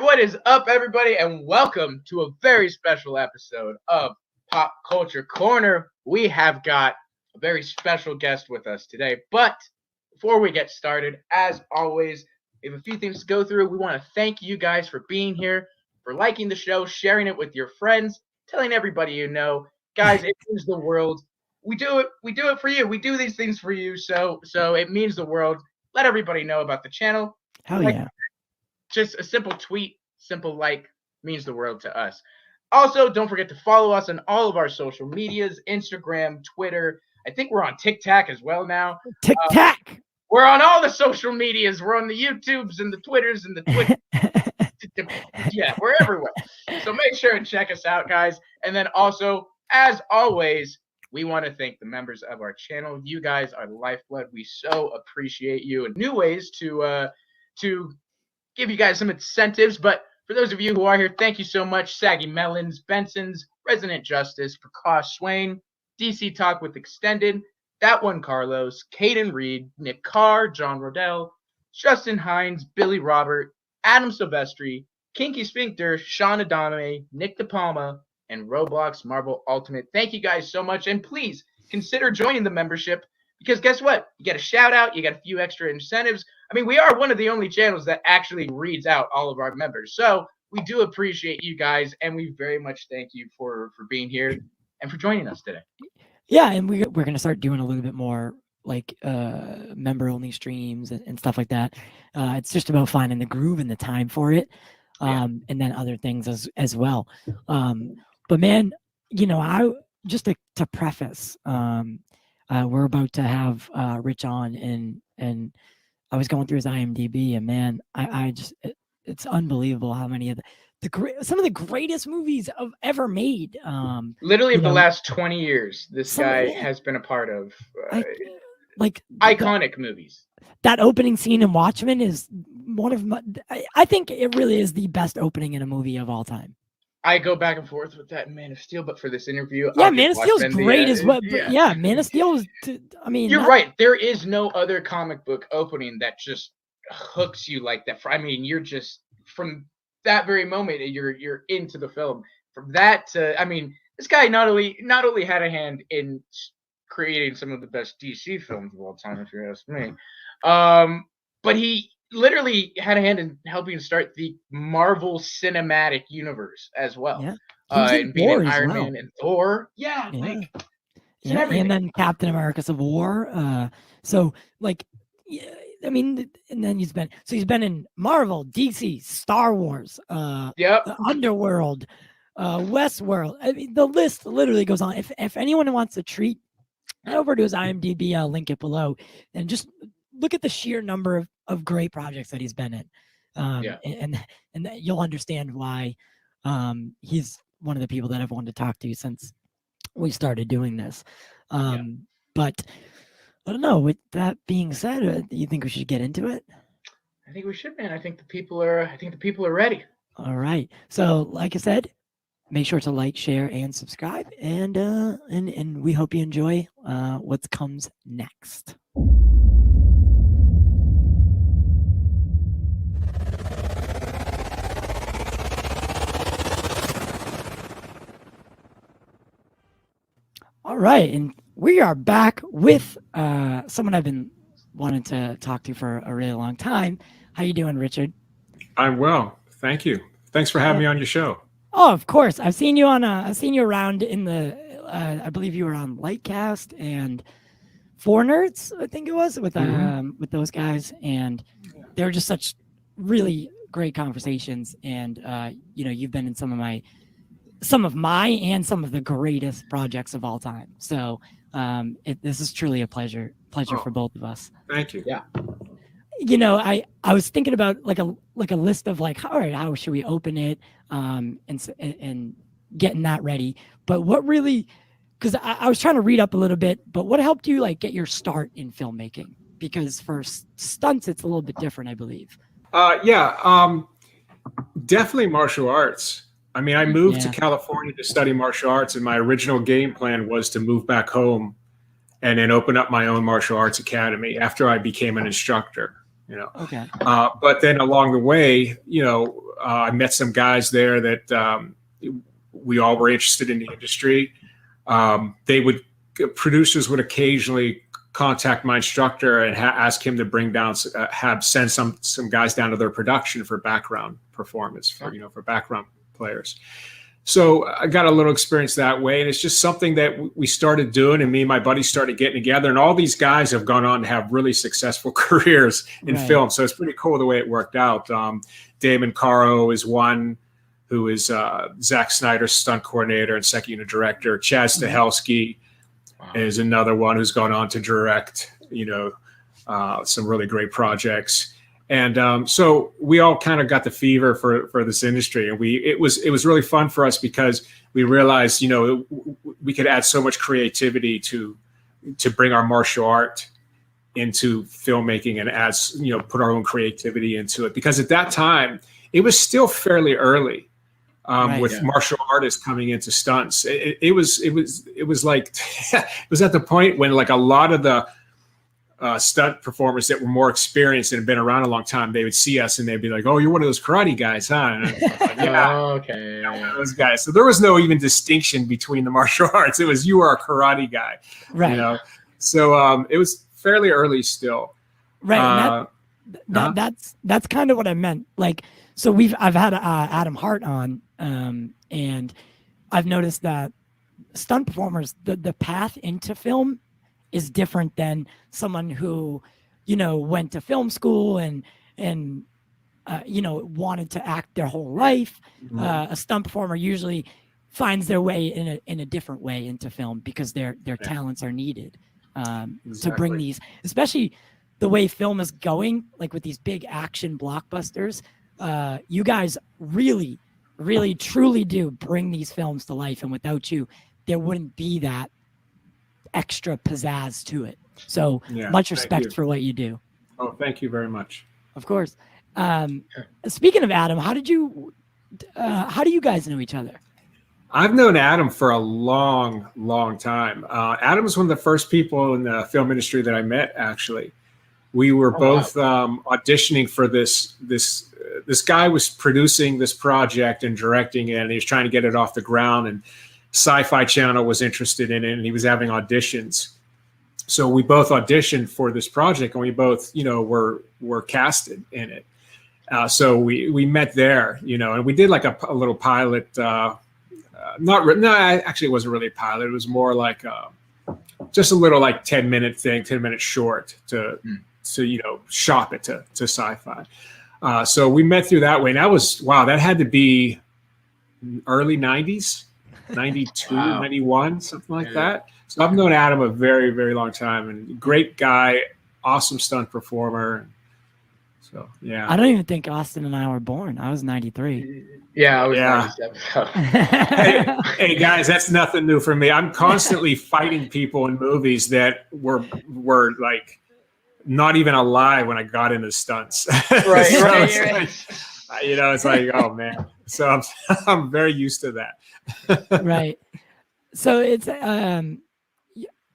What is up, everybody, and welcome to a very special episode of Pop Culture Corner. We have got a very special guest with us today, but before we get started, as always, we have a few things to go through. We want to thank you guys for being here, for liking the show, sharing it with your friends, telling everybody you know. Guys, it means the world. We do it for you. We do these things for you, so it means the world. Let everybody know about the channel. Hell yeah. Just a simple tweet, simple like means the world to us. Also, don't forget to follow us on all of our social medias, Instagram, Twitter. I think we're on TikTok as well now. TikTok. We're on all the social medias. We're on the YouTubes and the Twitters and the Twitch. Yeah, we're everywhere. So make sure and check us out, guys. And then also, as always, we want to thank the members of our channel. You guys are the lifeblood. We so appreciate you. And new ways to give you guys some incentives. But for those of you who are here, thank you so much. Saggy Melons, Benson's, Resident Justice, Prakash Swain, DC Talk with Extended, That One Carlos, Caden Reed, Nick Carr, John Rodell, Justin Hines, Billy Robert, Adam Silvestri, Kinky Sphincter, Sean Adame, Nick DePalma, and Roblox Marvel Ultimate. Thank you guys so much. And please consider joining the membership, because guess what? You get a shout out. You got a few extra incentives. I mean, we are one of the only channels that actually reads out all of our members. So we do appreciate you guys, and we very much thank you for being here and for joining us today. Yeah, and we're going to start doing a little bit more like member-only streams and stuff like that. It's just about finding the groove and the time for it, and then other things as well. But man, you know, I just to preface, we're about to have Rich on, and I was going through his IMDb, and man, I just it's unbelievable how many of some of the greatest movies I've ever made. Literally of the last 20 years, this guy has been a part of like iconic movies. That opening scene in Watchmen is one of my. I think it really is the best opening in a movie of all time. I go back and forth with that in Man of Steel, but for this interview, yeah, Man of Steel's great as well. Yeah, Man of Steel is. I mean, you're right. There is no other comic book opening that just hooks you like that. I mean, you're just from that very moment, you're into the film. From that to, I mean, this guy not only had a hand in creating some of the best DC films of all time, if you ask me, but he literally had a hand in helping start the Marvel Cinematic Universe as well. Yeah. And being Iron Man and Thor. Yeah. And then Captain America Civil War. So like, I mean, and then he's been in Marvel, DC, Star Wars, Underworld, Westworld. I mean, the list literally goes on. If anyone wants a treat, head over to his IMDb. I'll link it below, and just look at the sheer number of great projects that he's been in. And you'll understand why he's one of the people that I've wanted to talk to since we started doing this. But I don't know. With that being said, do you think we should get into it? I think we should, man. I think the people are ready. All right. So, like I said, make sure to like, share, and subscribe, and we hope you enjoy what comes next. All right, and we are back with someone I've been wanting to talk to for a really long time. How you doing, Richard? I'm well, thank you. Thanks for having me on your show. Oh, of course. I've seen you around in the. I believe you were on Lightcast and Four Nerds, I think it was, with those guys, and they were just such really great conversations. And you've been in some of my and some of the greatest projects of all time. So this is truly a pleasure for both of us. Thank you. Yeah. I was thinking about like a list of like, all right, how should we open it, and getting that ready. But what really, because I was trying to read up a little bit, but what helped you like get your start in filmmaking? Because for stunts, it's a little bit different, I believe. Definitely martial arts. I mean, I moved to California to study martial arts, and my original game plan was to move back home and then open up my own martial arts academy after I became an instructor. Okay. But then along the way, I met some guys there that we all were interested in the industry. Producers would occasionally contact my instructor and ask him to bring down, send some guys down to their production for background performance, for background players. So I got a little experience that way, and it's just something that we started doing, and me and my buddies started getting together, and all these guys have gone on to have really successful careers in film. So it's pretty cool the way it worked out. Damon Caro is one, who is Zack Snyder's stunt coordinator and second unit director. Chad Stahelski is another one who's gone on to direct, some really great projects. And so we all kind of got the fever for this industry, and it was really fun for us because we realized, we could add so much creativity to bring our martial art into filmmaking and put our own creativity into it. Because at that time, it was still fairly early with martial artists coming into stunts. It was like it was at the point when like a lot of the stunt performers that were more experienced and had been around a long time, they would see us and they'd be like, "Oh, you're one of those karate guys, huh?" And like, yeah, okay, one of those guys. So there was no even distinction between the martial arts. It was, you are a karate guy, right? So it was fairly early still, right? That's kind of what I meant. Like, so I've had Adam Hart on, and I've noticed that stunt performers, the path into film is different than someone who, went to film school and wanted to act their whole life. A stunt performer usually finds their way in a different way into film because their talents are needed to bring these, especially the way film is going, like with these big action blockbusters. You guys really, really, truly do bring these films to life, and without you, there wouldn't be that extra pizzazz to it. So much respect for what you do. Oh, thank you very much. Of course. Speaking of Adam, how do you guys know each other? I've known Adam for a long, long time. Adam was one of the first people in the film industry that I met, actually. We were both auditioning for this guy was producing this project and directing it, and he was trying to get it off the ground, and Sci-Fi Channel was interested in it, and he was having auditions. So we both auditioned for this project, and we both, were casted in it. So we met there, and we did like a little pilot. Actually, it wasn't really a pilot. It was more like just a little like 10-minute short to shop it to Sci-Fi. So we met through that way, and that had to be early 90s. 92, 91, something like that. So I've known Adam a very, very long time, and great guy, awesome stunt performer. So, yeah. I don't even think Austin and I were born. I was 93. Yeah, I was 97. Hey, guys, that's nothing new for me. I'm constantly fighting people in movies that were like not even alive when I got into stunts. Right. It's like, oh, man. So I'm very used to that. Right. So it's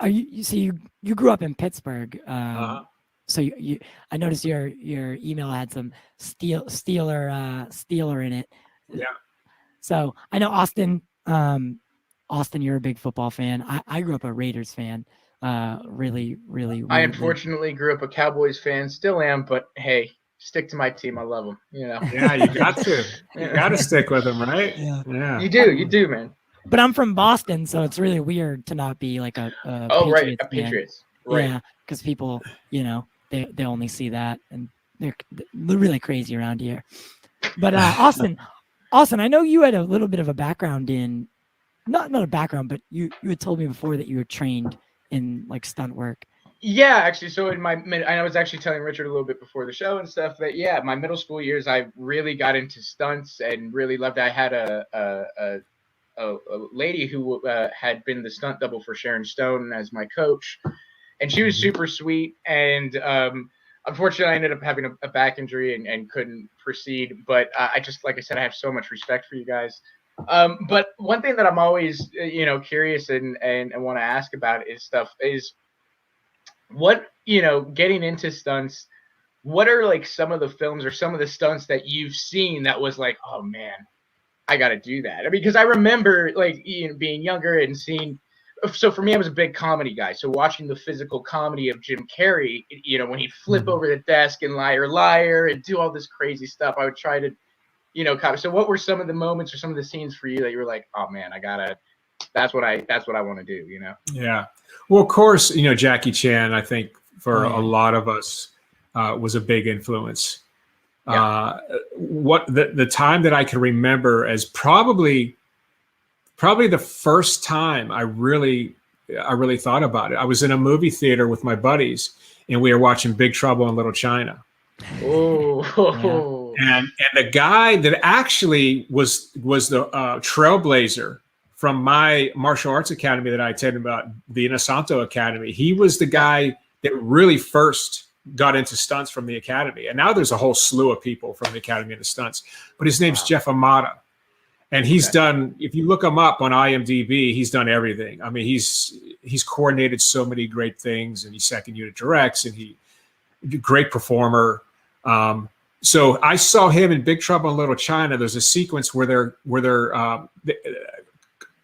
you grew up in Pittsburgh. So you I noticed your email had some Steeler in it. Yeah. So I know Austin, you're a big football fan. I grew up a Raiders fan. Really. I unfortunately grew up a Cowboys fan, still am, but hey, stick to my team. I love them. Yeah, you got to. You got to stick with them, right? Yeah. You do, man. But I'm from Boston, so it's really weird to not be like a Patriots fan. Patriots. Right. Yeah, because people, they only see that, and they're really crazy around here. But Austin, I know you had a little bit of a background in, not a background, but you had told me before that you were trained in like stunt work. Yeah, actually, so in I was actually telling Richard a little bit before the show and stuff that my middle school years I really got into stunts and really loved it. I had a lady who had been the stunt double for Sharon Stone as my coach, and she was super sweet. And unfortunately, I ended up having a back injury and couldn't proceed. But I just, like I said, I have so much respect for you guys. But one thing that I'm always curious and want to ask about is what, getting into stunts, what are like some of the films or some of the stunts that you've seen that was like, oh man, I got to do that? I mean, because I remember like being younger and seeing. So for me, I was a big comedy guy. So watching the physical comedy of Jim Carrey, when he'd flip over the desk and liar, liar, and do all this crazy stuff, I would try to, So what were some of the moments or some of the scenes for you that you were like, oh man, that's what I want to do, Yeah. Well, of course, Jackie Chan, I think for a lot of us was a big influence. Yeah. What the time that I can remember as probably the first time I really thought about it. I was in a movie theater with my buddies and we were watching Big Trouble in Little China. Oh. Yeah. And the guy that actually was the trailblazer from my martial arts academy that I attended, about the Inosanto Academy. He was the guy that really first got into stunts from the academy. And now there's a whole slew of people from the academy into stunts, but his name's Jeff Amata. And he's done, if you look him up on IMDB, he's done everything. I mean, he's coordinated so many great things, and he's second unit directs, and great performer. So I saw him in Big Trouble in Little China. There's a sequence where they're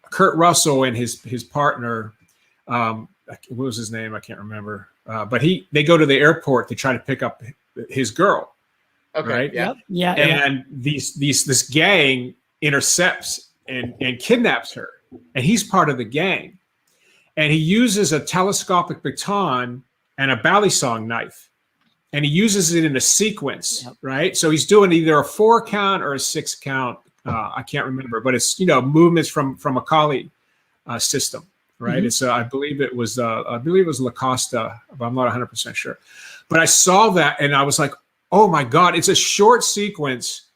Kurt Russell and his partner, what was his name? I can't remember. But they go to the airport to try to pick up his girl. Okay. Right? Yep. Yeah. And this gang intercepts and kidnaps her, and he's part of the gang. And he uses a telescopic baton and a balisong knife, and he uses it in a sequence, right? So he's doing either a 4 count or a 6 count. I can't remember, but it's movements from a Kali system, right? It's I believe it was La Costa, but I'm not 100% sure. But I saw that and I was like, oh my God, it's a short sequence,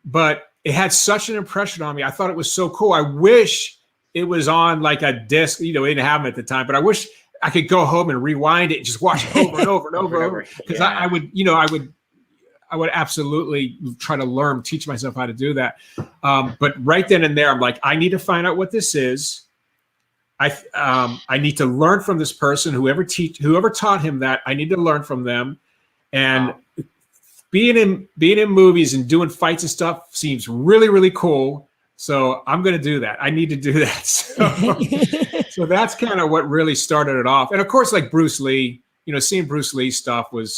but it had such an impression on me. I thought it was so cool. I wish it was on like a disc. We didn't have them at the time, but I wish I could go home and rewind it and just watch it over and over and over. Because I would absolutely try to teach myself how to do that. But right then and there, I'm like, I need to find out what this is. I need to learn from this person, whoever taught him that. I need to learn from them. And being in movies and doing fights and stuff seems really, really cool. So I'm going to do that. I need to do that. So that's kind of what really started it off. And of course, like Bruce Lee, seeing Bruce Lee stuff was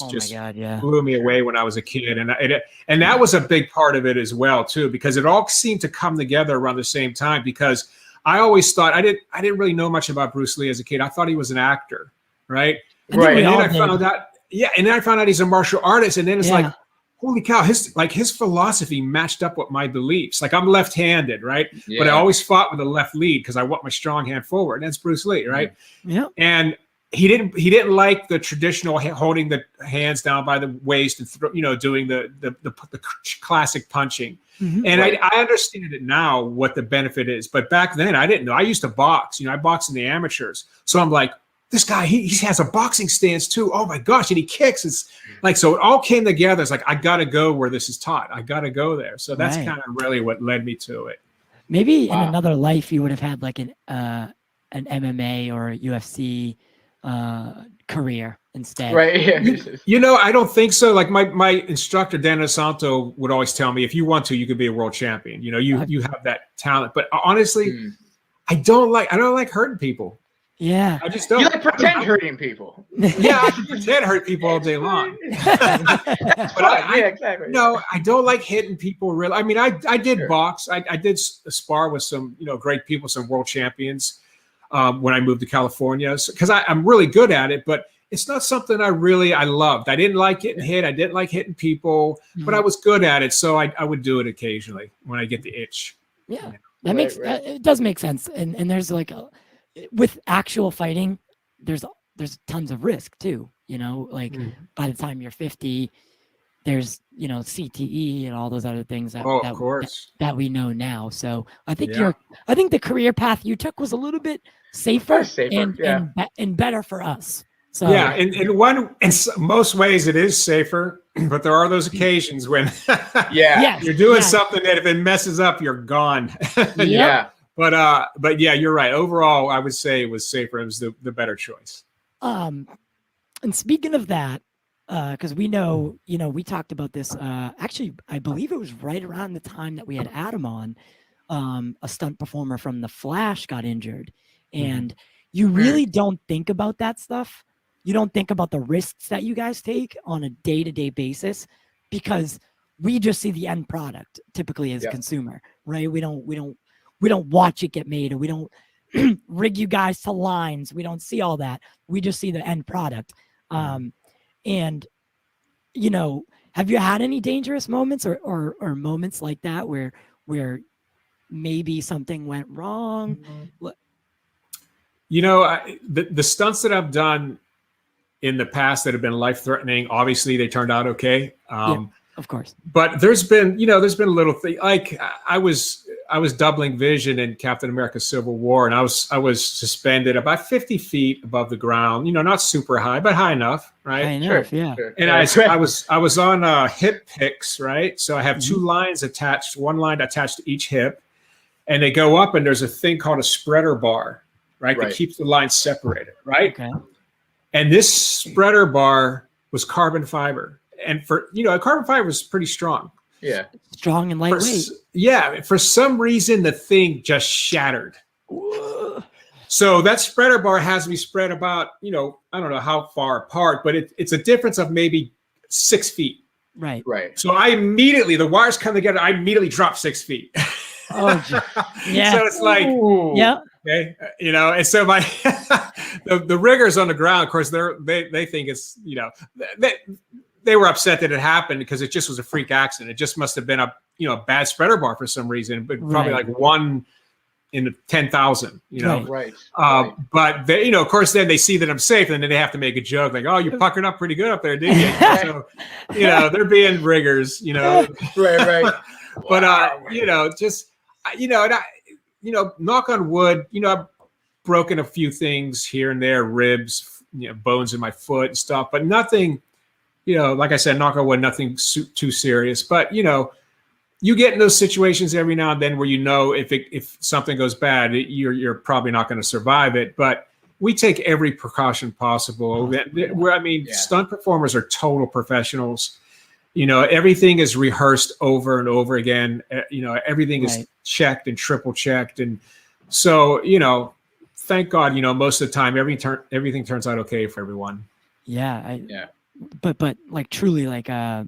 blew me away when I was a kid. And that was a big part of it as well, too, because it all seemed to come together around the same time, because I always thought I didn't really know much about Bruce Lee as a kid. I thought he was an actor. Right. Right. And then I found out, and then I found out he's a martial artist. And then it's like, holy cow, his philosophy matched up with my beliefs. Like, I'm left-handed, right? Yeah. But I always fought with the left lead because I want my strong hand forward. And that's Bruce Lee, right? Yeah. And he didn't like the traditional holding the hands down by the waist and doing the classic punching. And I understand it now what the benefit is, but back then I didn't know. I used to box. I boxed in the amateurs, so I'm like, this guy, he has a boxing stance too. Oh my gosh. And he kicks. It's like, so it all came together. It's like, I got to go where this is taught. I got to go there. So that's kind of really what led me to it. Maybe in another life, you would have had like an MMA or a UFC career instead. Right. Yeah. I don't think so. Like my instructor, Dan Santo, would always tell me, if you want to, you could be a world champion. You have that talent. But honestly, I don't like hurting people. Yeah, I just don't. You like pretend hurting people. Yeah, I can pretend hurt people all day long. But exactly. No, I don't like hitting people. Really, I mean, I did box. I did spar with some great people, some world champions when I moved to California, because I'm really good at it. But it's not something I loved. I didn't like getting hit. I didn't like hitting people, but I was good at it, so I would do it occasionally when I get the itch. Yeah, it does make sense. And there's like with actual fighting, there's there's tons of risk too, you know, like by the time you're 50, there's, you know, CTE and all those other things that we know now. So I think I think the career path you took was a little bit safer, and better for us. So yeah, in most ways it is safer, but there are those occasions when you're doing something that if it messes up, you're gone. Yeah. But yeah, you're right. Overall, I would say it was safer. It was the better choice. And speaking of that, because we know, you know, we talked about this. Actually, I believe it was right around the time that we had Adam on. A stunt performer from The Flash got injured, and you really don't think about that stuff. You don't think about the risks that you guys take on a day-to-day basis, because we just see the end product typically as a consumer, right? We don't watch it get made, or we don't rig you guys to lines. We don't see all that. We just see the end product. And, you know, have you had any dangerous moments or moments like that where maybe something went wrong? You know, the stunts that I've done in the past that have been life-threatening, obviously they turned out okay. Of course. But there's been a little thing, like I was doubling vision in Captain America Civil War, and I was suspended about 50 feet above the ground, you know, not super high, but high enough, right? High enough, yeah. And I was on hip picks, right? So I have two lines attached, one line attached to each hip, and they go up, and there's a thing called a spreader bar, right? That keeps the lines separated, right? Okay. And this spreader bar was carbon fiber. And for, you know, carbon fiber is pretty strong. Yeah. Strong and lightweight. For some reason, the thing just shattered. So that spreader bar has to be spread about, you know, I don't know how far apart, but it's a difference of maybe 6 feet. Right. So the wires come together, I immediately drop 6 feet. Yeah. So it's like, okay, you know, and so my the riggers on the ground, of course, they think it's, you know, they were upset that it happened because it just was a freak accident. It just must have been a bad spreader bar for some reason, but probably like one in 10,000, you know. Right. But they, you know, of course, then they see that I'm safe, and then they have to make a joke like, "Oh, you're puckering up pretty good up there, didn't you?" So, you know, they're being riggers, you know. Right. But you know, just you know, and knock on wood, you know, I've broken a few things here and there, ribs, you know, bones in my foot and stuff, but nothing. You know, like I said, knock on wood, nothing too serious. But, you know, you get in those situations every now and then where, you know, if something goes bad, you're probably not going to survive it. But we take every precaution possible. Stunt performers are total professionals. You know, everything is rehearsed over and over again. You know, everything is checked and triple checked. And so, you know, thank God, you know, most of the time, everything turns out okay for everyone. But like truly, like I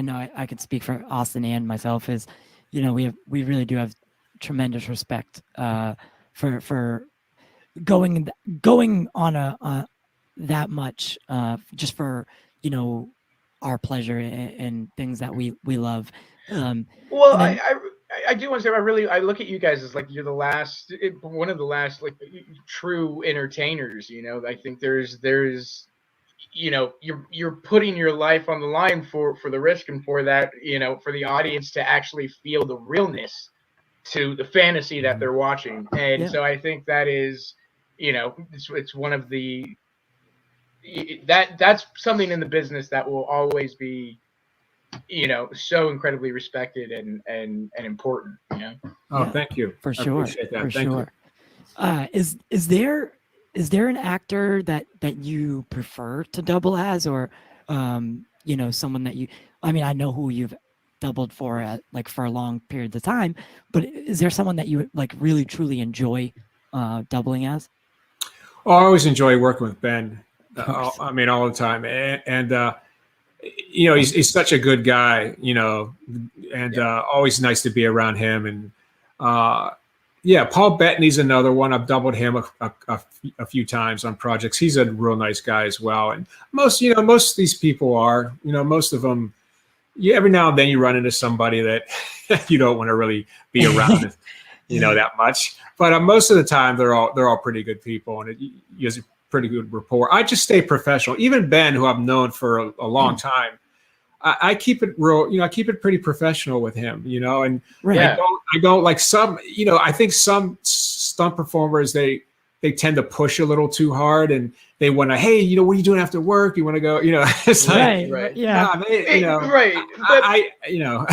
know I could speak for Austin and myself, is, you know, we really do have tremendous respect for going on a that much just for, you know, our pleasure and things that we love. Well, I do want to say I look at you guys as like you're one of the last like true entertainers. You know, I think there's you know, you're putting your life on the line for the risk and for that, you know, for the audience to actually feel the realness to the fantasy that they're watching. And so I think that is, you know, it's one of the that's something in the business that will always be, you know, so incredibly respected and important, you know. Thank you. For sure. For sure. Is there an actor that you prefer to double as, or you know, someone that I mean, I know who you've doubled for like for a long period of time, but is there someone that you like really truly enjoy doubling as? Oh, I always enjoy working with Ben. I mean, all the time, and you know, he's such a good guy, you know, and always nice to be around him. And Paul Bettany's another one. I've doubled him a few times on projects. He's a real nice guy as well. And most of these people are, you know, most of them. Every now and then you run into somebody that you don't want to really be around, you know, that much. But most of the time they're all pretty good people, and pretty good rapport. I just stay professional. Even Ben, who I've known for a long time, I keep it real, I keep it pretty professional with him, and I don't like some, I think some stunt performers, they tend to push a little too hard, and they want to, hey, what are you doing after work? You want to go, it's right. Yeah. Nah, right. But, no.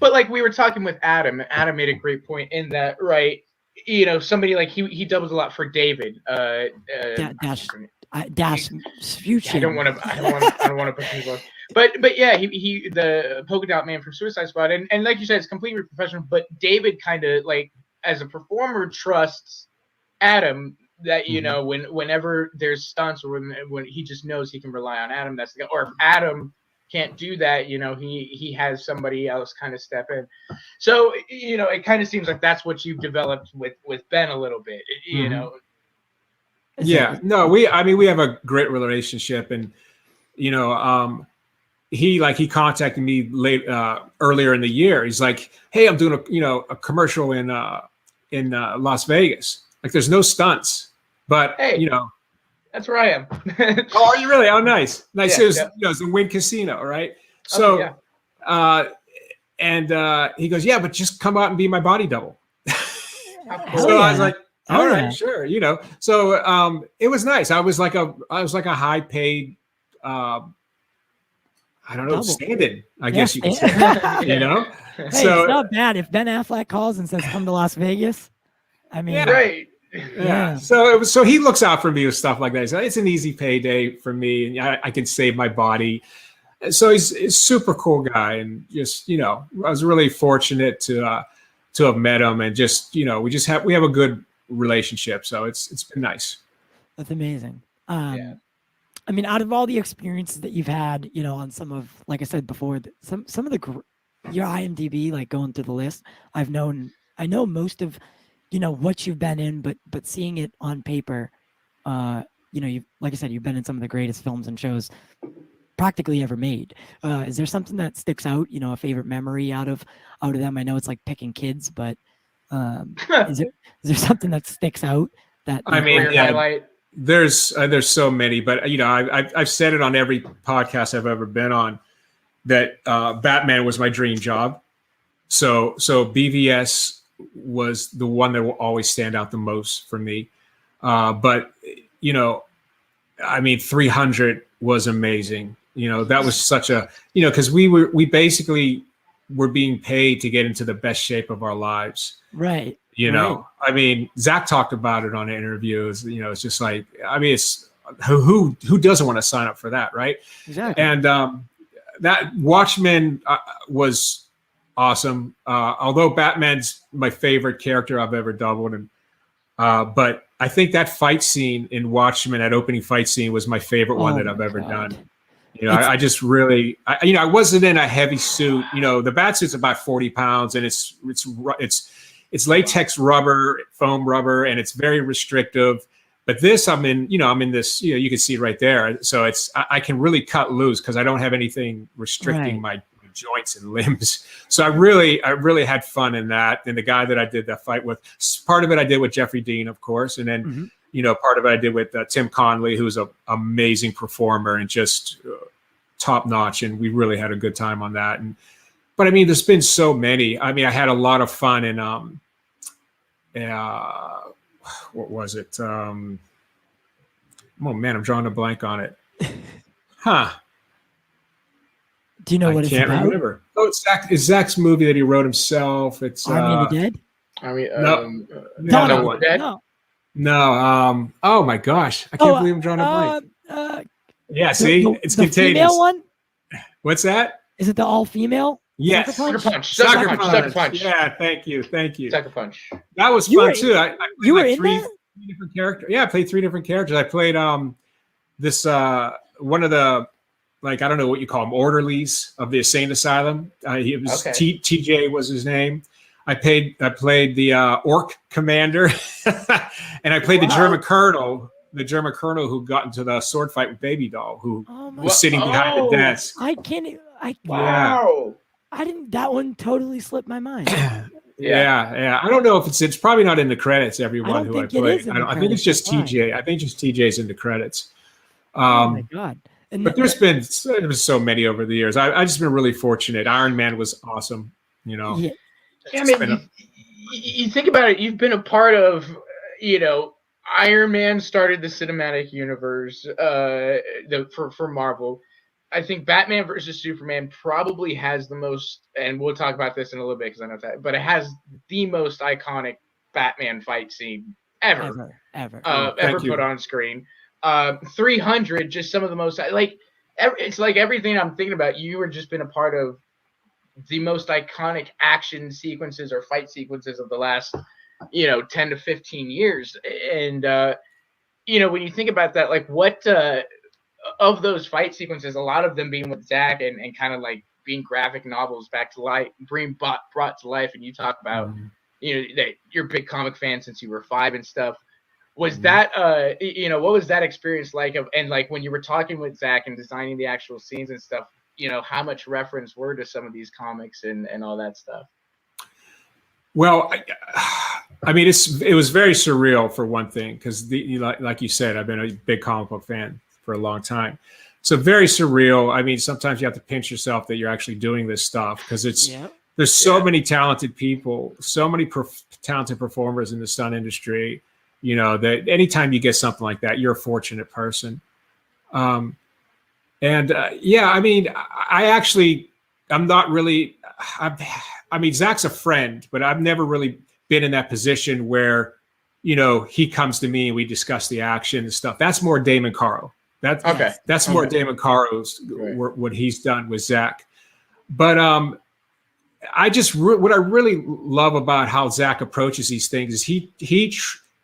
But like we were talking with Adam. Adam made a great point in that, right? Somebody like he doubles a lot for David. Dash future. I don't want to push him as but yeah, he the polka dot man from Suicide Squad, and like you said, it's completely professional. But David kind of like as a performer trusts Adam that whenever there's stunts or when he just knows he can rely on Adam. That's the guy. Or if Adam can't do that, he has somebody else kind of step in. So it kind of seems like that's what you've developed with Ben a little bit. Yeah, no, we have a great relationship, and he contacted me earlier in the year. He's like, hey, I'm doing a commercial in Las Vegas. Like, there's no stunts, but hey, that's where I am. Oh, are you really? Oh, nice. Yeah, it's the Wynn Casino, right? So, and he goes, yeah, but just come out and be my body double. So I was like, all right, sure, So it was nice. I was like a high paid, I don't know, stand-in, I guess you could say. Hey, so it's not bad if Ben Affleck calls and says, "Come to Las Vegas." I mean, right. Yeah. So he looks out for me with stuff like that. So it's an easy payday for me, and I can save my body. So he's a super cool guy, and just I was really fortunate to have met him, and just we have a good relationship. So it's been nice. That's amazing. I mean, out of all the experiences that you've had, on some of, like I said before, some of your IMDb, like going through the list, I know most of, what you've been in, but seeing it on paper, you've, like I said, you've been in some of the greatest films and shows practically ever made. Is there something that sticks out, a favorite memory out of them? I know it's like picking kids, but is there something that sticks out that highlight? There's so many, but I've said it on every podcast I've ever been on that Batman was my dream job. So BVS was the one that will always stand out the most for me. But 300 was amazing. That was such a because we basically were being paid to get into the best shape of our lives. Right. Right. Zack talked about it on interviews. It's just like, it's who doesn't want to sign up for that, right? Exactly. And that Watchmen was awesome. Although Batman's my favorite character I've ever doubled, and but I think that fight scene in Watchmen, that opening fight scene, was my favorite one that I've ever done. I just really, I wasn't in a heavy suit. The bat suit's about 40 pounds, and it's latex rubber, foam rubber, and it's very restrictive. But this, I'm in this, you can see it right there. So I can really cut loose because I don't have anything restricting my joints and limbs. So I really had fun in that. And the guy that I did that fight with, part of it I did with Jeffrey Dean, of course. And then, part of it I did with Tim Conley, who's an amazing performer and just top notch. And we really had a good time on that. But there's been so many. I had a lot of fun in, what was it? Oh man, I'm drawing a blank on it. Huh. Do you know what it's about? I can't remember. Oh, it's Zack's movie that he wrote himself. It's Army of the Dead? No. Oh my gosh. I can't believe I'm drawing a blank. Yeah, see? It's the contagious. Female one? What's that? Is it the all-female? Yes. Sucker Punch. Yeah, thank you. Sucker Punch. That was fun too. I you were in three different characters. Yeah, I played 3 different characters. I played this one of the, like, I don't know what you call them, orderlies of the insane asylum. He was TJ was his name. I played the orc commander, and I played the German colonel. The German colonel who got into the sword fight with Baby Doll, who was sitting behind the desk. I can't. Wow. That one totally slipped my mind. Yeah. I don't know if it's probably not in the credits. Everyone who I played, I think it's just TJ. I think just TJ's in the credits. Oh my God! But there's been so many over the years. I just been really fortunate. Iron Man was awesome. You know. Yeah, I mean, you think about it. You've been a part of, Iron Man started the cinematic universe. For Marvel. I think Batman versus Superman probably has the most, and we'll talk about this in a little bit because I know that, but it has the most iconic Batman fight scene ever put on screen. 300, just some of the most, it's like everything I'm thinking about, you were just been a part of the most iconic action sequences or fight sequences of the last, 10 to 15 years. And, when you think about that, like what, of those fight sequences, a lot of them being with Zack and kind of like being graphic novels back to life, brought to life. And you talk about, that you're a big comic fan since you were 5 and stuff. Was that, what was that experience like? And like when you were talking with Zack and designing the actual scenes and stuff, how much reference were to some of these comics and all that stuff? Well, I mean, it was very surreal for one thing, because like you said, I've been a big comic book fan for a long time. So very surreal. I mean, sometimes you have to pinch yourself that you're actually doing this stuff, because there's so many talented people, so many talented performers in the stunt industry, that anytime you get something like that, you're a fortunate person. I mean, I'm not really, I mean, Zack's a friend, but I've never really been in that position where, he comes to me and we discuss the action and stuff. That's more Damon Caro. That's more Damon Caro's what he's done with Zack. But what I really love about how Zack approaches these things is he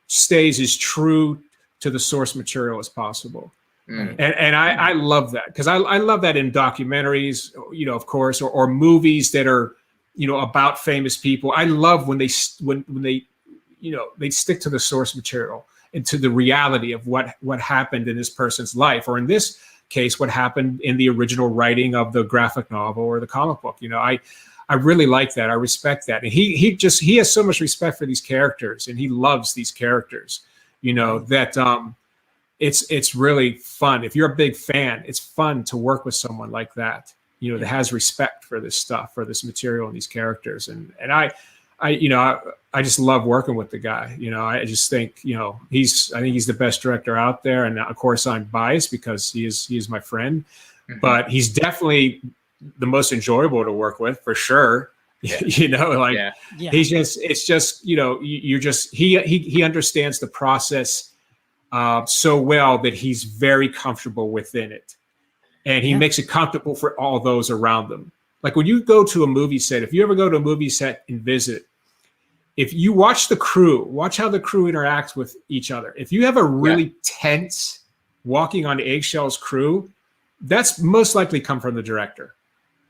stays as true to the source material as possible. And I love that, because I love that in documentaries, of course, or movies that are, about famous people. I love when they they stick to the source material and to the reality of what happened in this person's life, or in this case, what happened in the original writing of the graphic novel or the comic book. I really like that. I respect that. And he has so much respect for these characters, and he loves these characters, that it's really fun. If you're a big fan, it's fun to work with someone like that, that has respect for this stuff, for this material and these characters. And I just love working with the guy. I just think, I think he's the best director out there. And of course I'm biased because he is my friend, but he's definitely the most enjoyable to work with, for sure. He's just, it's just, he understands the process so well that he's very comfortable within it. And he makes it comfortable for all those around them. Like when you go to a movie set, if you ever go to a movie set and visit, if you watch the crew, watch how the crew interacts with each other. If you have a really tense, walking on eggshells crew, that's most likely come from the director.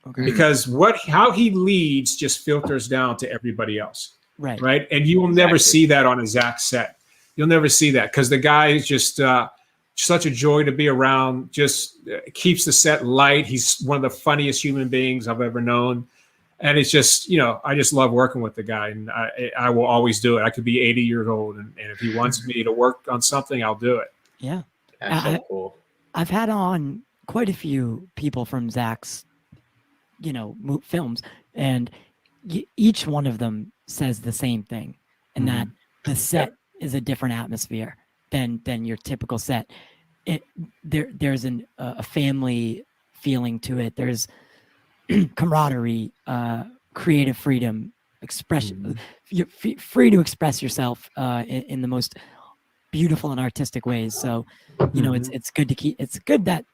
Okay. Because how he leads just filters down to everybody else. Right. And you will never see that on a Zack set. You'll never see that, because the guy is just such a joy to be around, just keeps the set light. He's one of the funniest human beings I've ever known. And it's just, I just love working with the guy, and I will always do it. I could be 80 years old, and if he wants me to work on something, I'll do it. Yeah. That's so cool. I've had on quite a few people from Zack's, films, and each one of them says the same thing, and that the set is a different atmosphere than your typical set. There's a family feeling to it. There's camaraderie, creative freedom, expression. You're free to express yourself in the most beautiful and artistic ways. So, it's good it's good that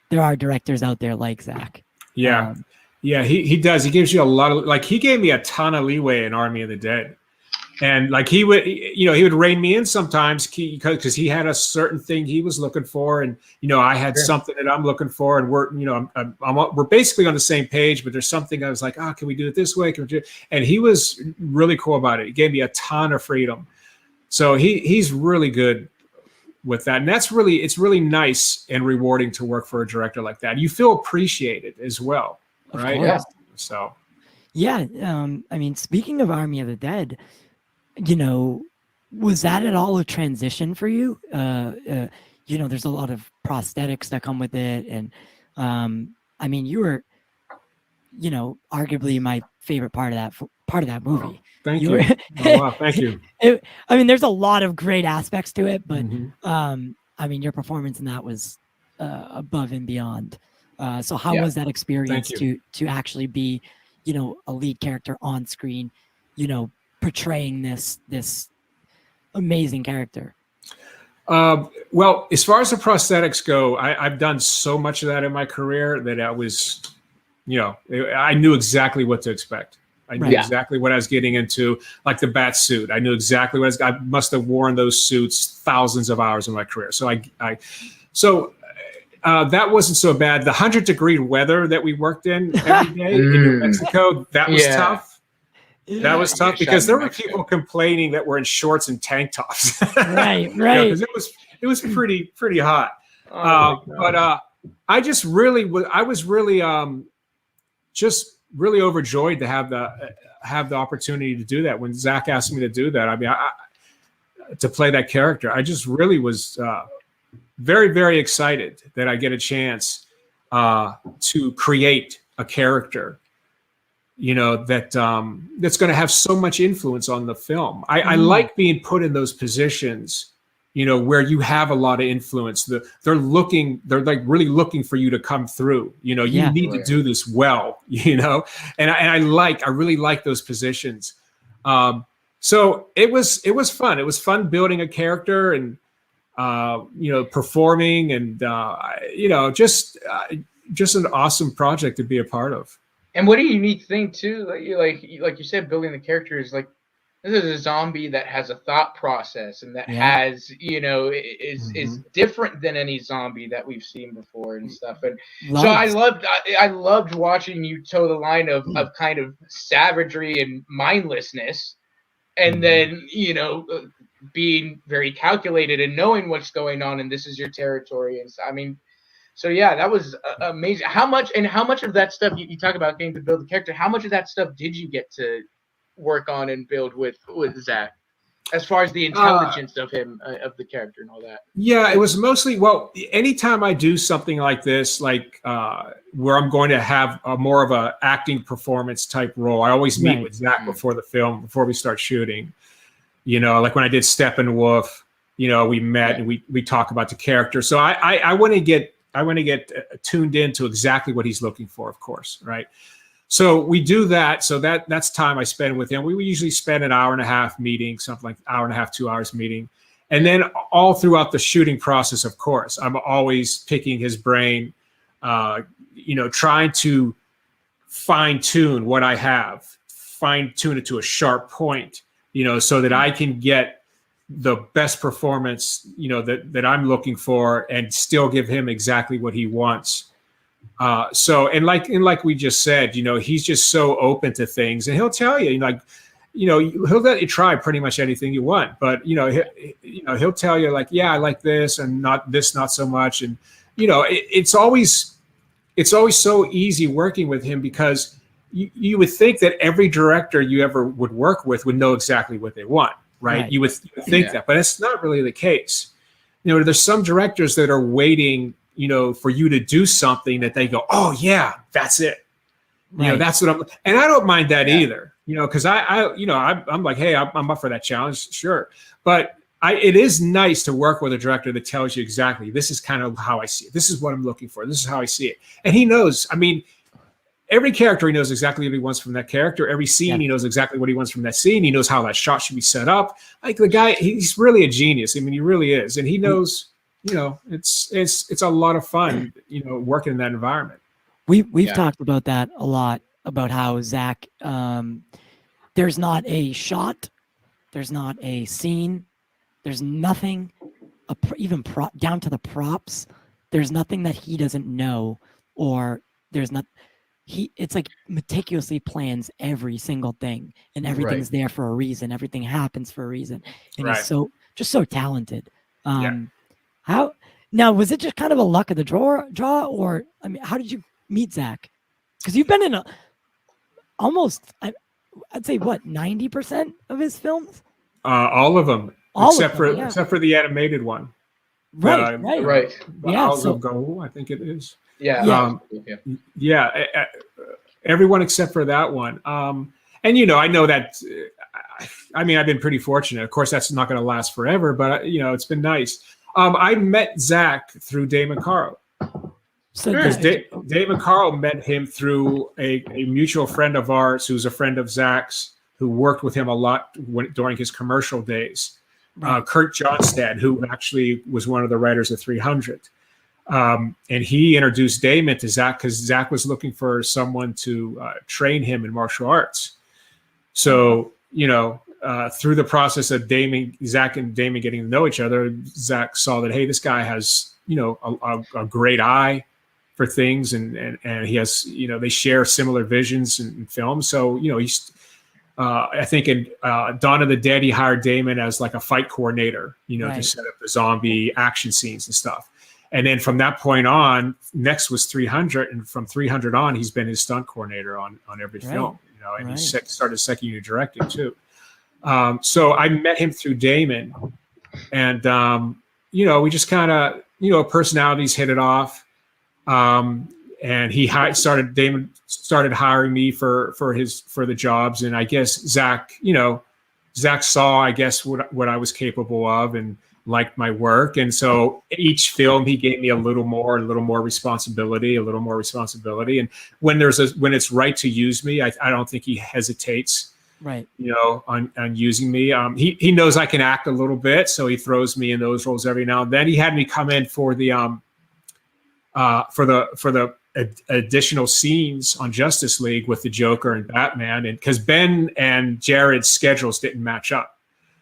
there are directors out there like Zack. Yeah. He does. He gives you a lot of, he gave me a ton of leeway in Army of the Dead. And he would rein me in sometimes because he had a certain thing he was looking for, and I had something that I'm looking for, and we're basically on the same page. But there's something I was like, can we do it this way? Can we do it? And he was really cool about it. He gave me a ton of freedom, so he's really good with that, and it's really nice and rewarding to work for a director like that. You feel appreciated as well, right? So, yeah. I mean, speaking of Army of the Dead, you know, was that at all a transition for you? You know, there's a lot of prosthetics that come with it, and I mean, you were, you know, arguably my favorite part of that movie. Thank you. Oh, wow, thank you. I mean, there's a lot of great aspects to it, but Mm-hmm. I mean, your performance in that was above and beyond. So how was that experience to actually be, you know, a lead character on screen, you know, portraying this amazing character? Well, as far as the prosthetics go, I've done so much of that in my career that I was, you know, I knew exactly what to expect. I knew exactly what I was getting into, like the bat suit. I knew exactly what I must have worn those suits thousands of hours in my career. So that wasn't so bad. The 100-degree weather that we worked in every day in New Mexico, that was tough. That was tough because there were people complaining that we're in shorts and tank tops. Right. Because it was pretty hot. But I just really was really just really overjoyed to have the opportunity to do that. When Zack asked me to do that, I mean, to play that character, I just really was very, very excited that I get a chance to create a character, you know, that's going to have so much influence on the film. I like being put in those positions, you know, where you have a lot of influence. They're like really looking for you to come through. You know, you need to do this well, you know, and I really like those positions. So it was fun. It was fun building a character and, you know, performing and, you know, just an awesome project to be a part of. And what a unique thing too, like you said, building the character is like, this is a zombie that has a thought process and that has, you know, is different than any zombie that we've seen before and stuff. And so I loved watching you toe the line of kind of savagery and mindlessness, and then, you know, being very calculated and knowing what's going on and this is your territory. And so, I mean, so yeah, that was amazing. How much of that stuff you talk about getting to build the character? How much of that stuff did you get to work on and build with Zack, as far as the intelligence of him, of the character and all that? Yeah, it was mostly, well, anytime I do something like this, like where I'm going to have more of a acting performance type role, I always meet with Zack before the film, before we start shooting. You know, like when I did Steppenwolf, you know, we met and we talk about the character. So I want to get tuned into exactly what he's looking for, of course, right? So we do that. So that's time I spend with him. We usually spend an hour and a half meeting, something like hour and a half, 2 hours meeting. And then all throughout the shooting process, of course, I'm always picking his brain, you know, trying to fine tune what I have, fine tune it to a sharp point, you know, so that I can get the best performance, you know, that I'm looking for and still give him exactly what he wants. So like we just said, you know, he's just so open to things, and he'll tell you, like, you know, he'll let you try pretty much anything you want, but you know, he'll tell you like, yeah, I like this and not so much, and you know, it's always so easy working with him because you would think that every director you ever would work with would know exactly what they want, right? You would think that, but it's not really the case. You know, there's some directors that are waiting, you know, for you to do something that they go, oh yeah, that's it. You know, that's what and I don't mind that either, you know, because I'm like, hey, I'm up for that challenge, sure. But it is nice to work with a director that tells you exactly, this is kind of how I see it. This is what I'm looking for. This is how I see it. And he knows, I mean, every character, he knows exactly what he wants from that character. Every scene, he knows exactly what he wants from that scene. He knows how that shot should be set up. Like the guy, he's really a genius. I mean, he really is. And he knows, you know, it's a lot of fun, you know, working in that environment. We've talked about that a lot, about how Zack, there's not a shot, there's not a scene, there's nothing, even down to the props, there's nothing that he doesn't know, or there's not. It's like meticulously plans every single thing, and everything's there for a reason. Everything happens for a reason, and he's so talented. How now, was it just kind of a luck of the draw, or I mean, how did you meet Zack? Because you've been in almost, I'd say what, 90% of his films? All of them, except for the animated one. Right. Yeah. Hours ago, I think it is. Yeah. Everyone except for that one. And I know that. I mean, I've been pretty fortunate. Of course, that's not going to last forever, but it's been nice. I met Zack through Dave McCarl. So because Dave McCarl met him through a mutual friend of ours, who's a friend of Zack's, who worked with him a lot during his commercial days. Right. Kurt Johnstad, who actually was one of the writers of 300. And he introduced Damon to Zack because Zack was looking for someone to train him in martial arts. So, through the process of Zack and Damon getting to know each other, Zack saw that, hey, this guy has, a great eye for things, and he has, they share similar visions in film. So, he's, I think in Dawn of the Dead, he hired Damon as like a fight coordinator, to set up the zombie action scenes and stuff. And then from that point on, next was 300, and from 300 on, he's been his stunt coordinator on every film. And he started second unit directing too. So I met him through Damon, and we just kind of personalities hit it off. And Damon started hiring me for the jobs, and I guess Zack saw, I guess, what I was capable of and liked my work. And so each film he gave me a little more responsibility. And when it's right to use me, I don't think he hesitates, right, on using me. He knows I can act a little bit, so he throws me in those roles every now and then. He had me come in for the additional scenes on Justice League with the Joker and Batman, and because Ben and Jared's schedules didn't match up.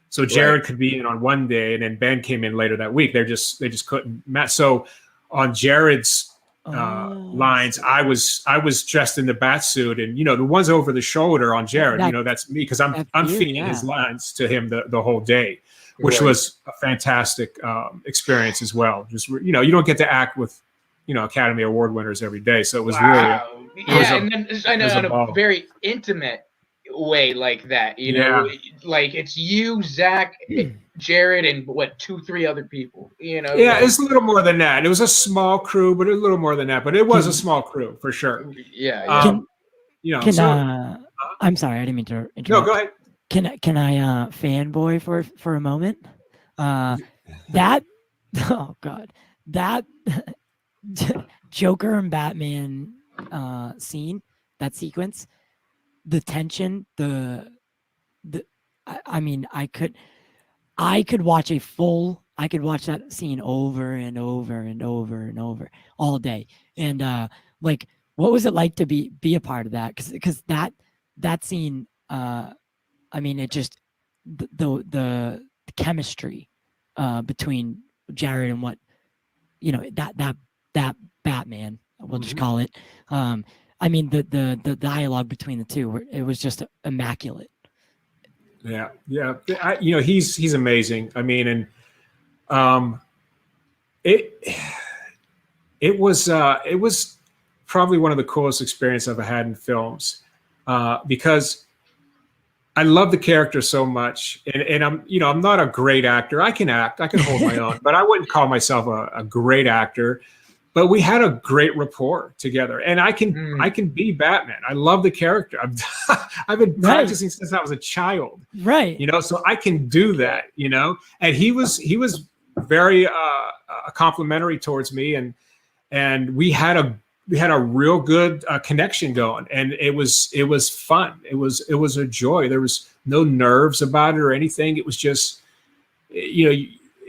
So Jared could be in on one day, and then Ben came in later that week. They just couldn't match. So on Jared's lines, I was dressed in the bat suit, and the ones over the shoulder on Jared, that's me, because I'm feeding his lines to him the whole day, which was a fantastic experience as well. Just you don't get to act with Academy Award winners every day, so it was and then on a very intimate way like that, like it's you, Zack, Jared, and 2-3 other people, it's a little more than that. It was a small crew, but a little more than that, but it was a small crew for sure. I'm sorry, I didn't mean to interrupt. No, go ahead. Can I fanboy for a moment? That oh god, that Joker and Batman scene, that sequence, the tension, I mean, I could watch that scene over and over and over and over all day. And like, what was it like to be a part of that? Because that scene, I mean, it just the chemistry between Jared and that Batman, we'll just call it. I mean, the dialogue between the two, it was just immaculate. Yeah. He's amazing. I mean, and it was probably one of the coolest experiences I've had in films, because I love the character so much, and I'm not a great actor. I can act, I can hold my own, but I wouldn't call myself a great actor. But we had a great rapport together, and I can be Batman. I love the character. I've been practicing since I was a child, right? So I can do that, And he was very complimentary towards me, and we had a real good connection going, and it was fun. It was a joy. There was no nerves about it or anything. It was just,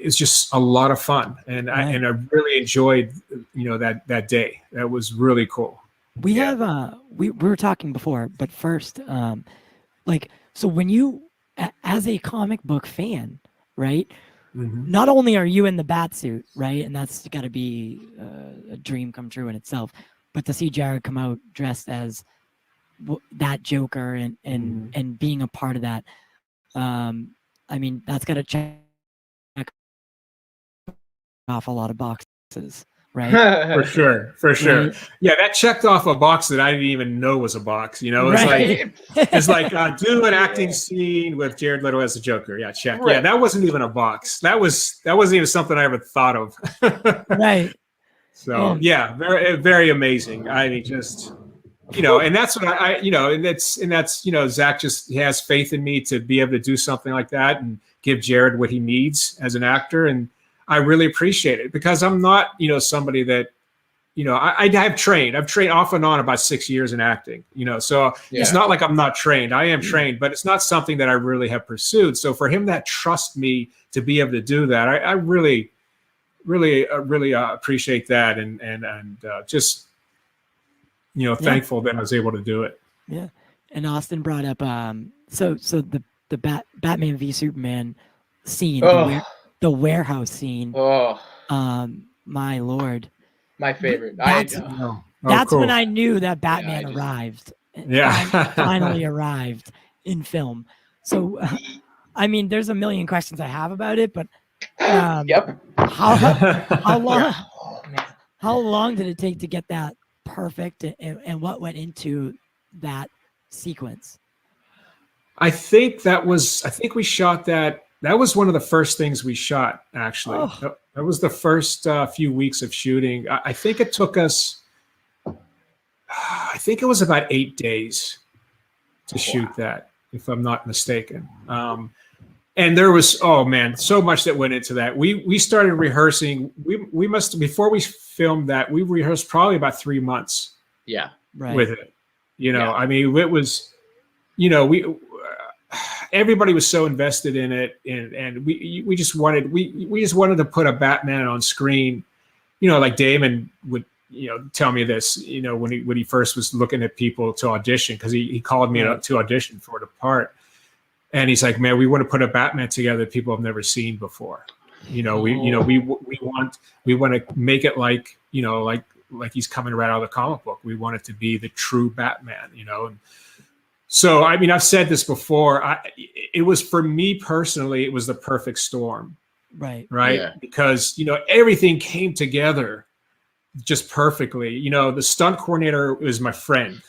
it's just a lot of fun, and I really enjoyed that day. That was really cool. We have we were talking before, but first, so when you, as a comic book fan, right? Mm-hmm. Not only are you in the bat suit, right, and that's got to be a dream come true in itself, but to see Jared come out dressed as that Joker and being a part of that, I mean, that's got to check off a lot of boxes, right? For sure. Right. Yeah, that checked off a box that I didn't even know was a box. You know, it's like do an acting scene with Jared Leto as the Joker. Yeah, check. Right. Yeah, that wasn't even a box. That wasn't even something I ever thought of. Right. So yeah, very very amazing. I mean, just and that's what and that's Zack just has faith in me to be able to do something like that and give Jared what he needs as an actor, and I really appreciate it because I'm not somebody that I've trained off and on about 6 years in acting, so it's not like I'm not trained. I am trained, but it's not something that I really have pursued. So for him to trust me to be able to do that, I really appreciate that, and just thankful that I was able to do it. Yeah, and Austin brought up so the Batman v Superman scene, the warehouse scene. My lord, my favorite. That's cool. when I knew that Batman arrived. Finally arrived in film. So, I mean, there's a million questions I have about it, but how long did it take to get that perfect, and what went into that sequence? I think we shot that. That was one of the first things we shot, actually. That was the first few weeks of shooting. I think it took us, I think it was about 8 days to shoot that, if I'm not mistaken. And there was, so much that went into that. We started rehearsing. We must, before we filmed that, we rehearsed probably about 3 months. Yeah. Right. With it. I mean, it was, everybody was so invested in it, and we just wanted to put a Batman on screen, like Damon would tell me this, when he first was looking at people to audition, because he called me to audition for the part, and he's like, man, we want to put a Batman together that people have never seen before. We want to make it like he's coming right out of the comic book. We want it to be the true Batman, and so, I mean, I've said this before. It was, for me personally, it was the perfect storm. Right. Yeah. Because, everything came together just perfectly. The stunt coordinator was my friend,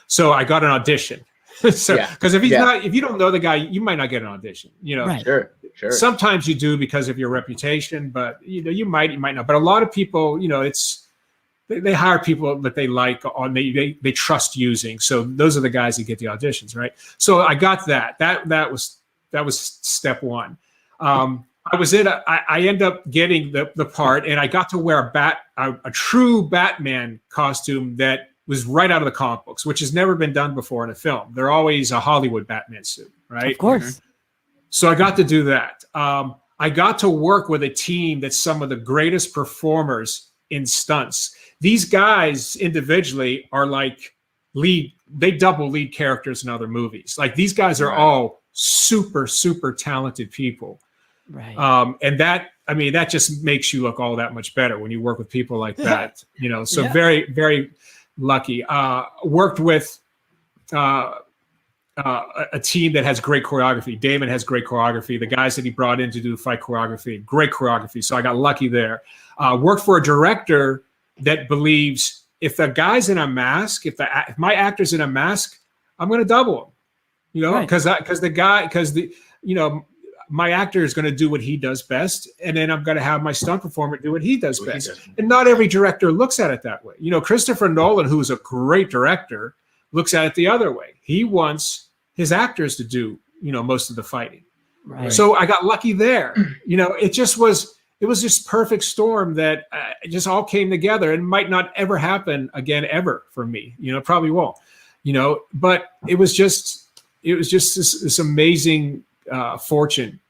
so I got an audition. Because if you don't know the guy, you might not get an audition, Right. Sure. Sometimes you do because of your reputation, but, you might not. But a lot of people, they hire people that they like, or they trust using. So those are the guys that get the auditions, right? So I got that. That was step one. I end up getting the part, and I got to wear a true Batman costume that was right out of the comic books, which has never been done before in a film. They're always a Hollywood Batman suit, right? Of course. So I got to do that. I got to work with a team that's some of the greatest performers in stunts. These guys individually are like they double lead characters in other movies. Like, these guys are all super, super talented people. Right. And that just makes you look all that much better when you work with people like that, so very, very lucky. Worked with a team that has great choreography. Damon has great choreography. The guys that he brought in to do fight choreography, great choreography. So I got lucky there. Worked for a director that believes if the guy's in a mask, if my actor's in a mask, I'm going to double him, because my actor is going to do what he does best, and then I'm going to have my stunt performer do what he does best. And not every director looks at it that way. Christopher Nolan, who's a great director, looks at it the other way. He wants his actors to do, most of the fighting. Right. So I got lucky there. It was just perfect storm that it just all came together, and might not ever happen again ever for me. Probably won't. But it was just this amazing fortune,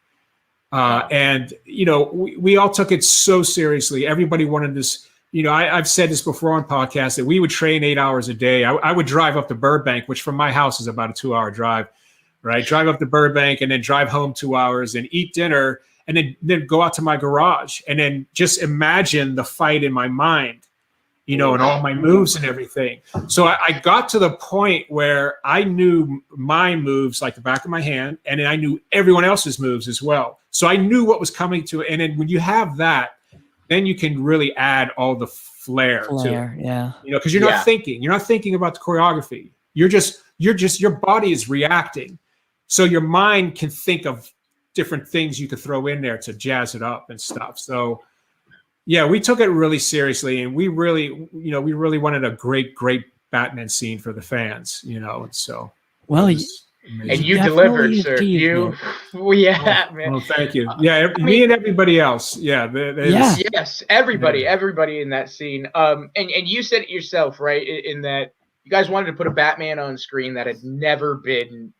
and we all took it so seriously. Everybody wanted this. I've said this before on podcasts that we would train 8 hours a day. I would drive up to Burbank, which from my house is about a 2-hour drive. Right, drive up to Burbank and then drive home 2 hours and eat dinner. And then go out to my garage and then just imagine the fight in my mind, and all my moves and everything. So I got to the point where I knew my moves like the back of my hand, and then I knew everyone else's moves as well. So I knew what was coming to it. And then when you have that, then you can really add all the flair to it. Yeah. You know, because you're not thinking about the choreography. Your body is reacting. So your mind can think of different things you could throw in there to jazz it up and stuff. So yeah, we took it really seriously, and we really wanted a great Batman scene for the fans, you know, and so. Well, and you delivered, sir. Man. Man. Well, thank you. Yeah, me and everybody else. Yeah, yes, everybody in that scene. And you said it yourself, right? In that you guys wanted to put a Batman on screen that had never been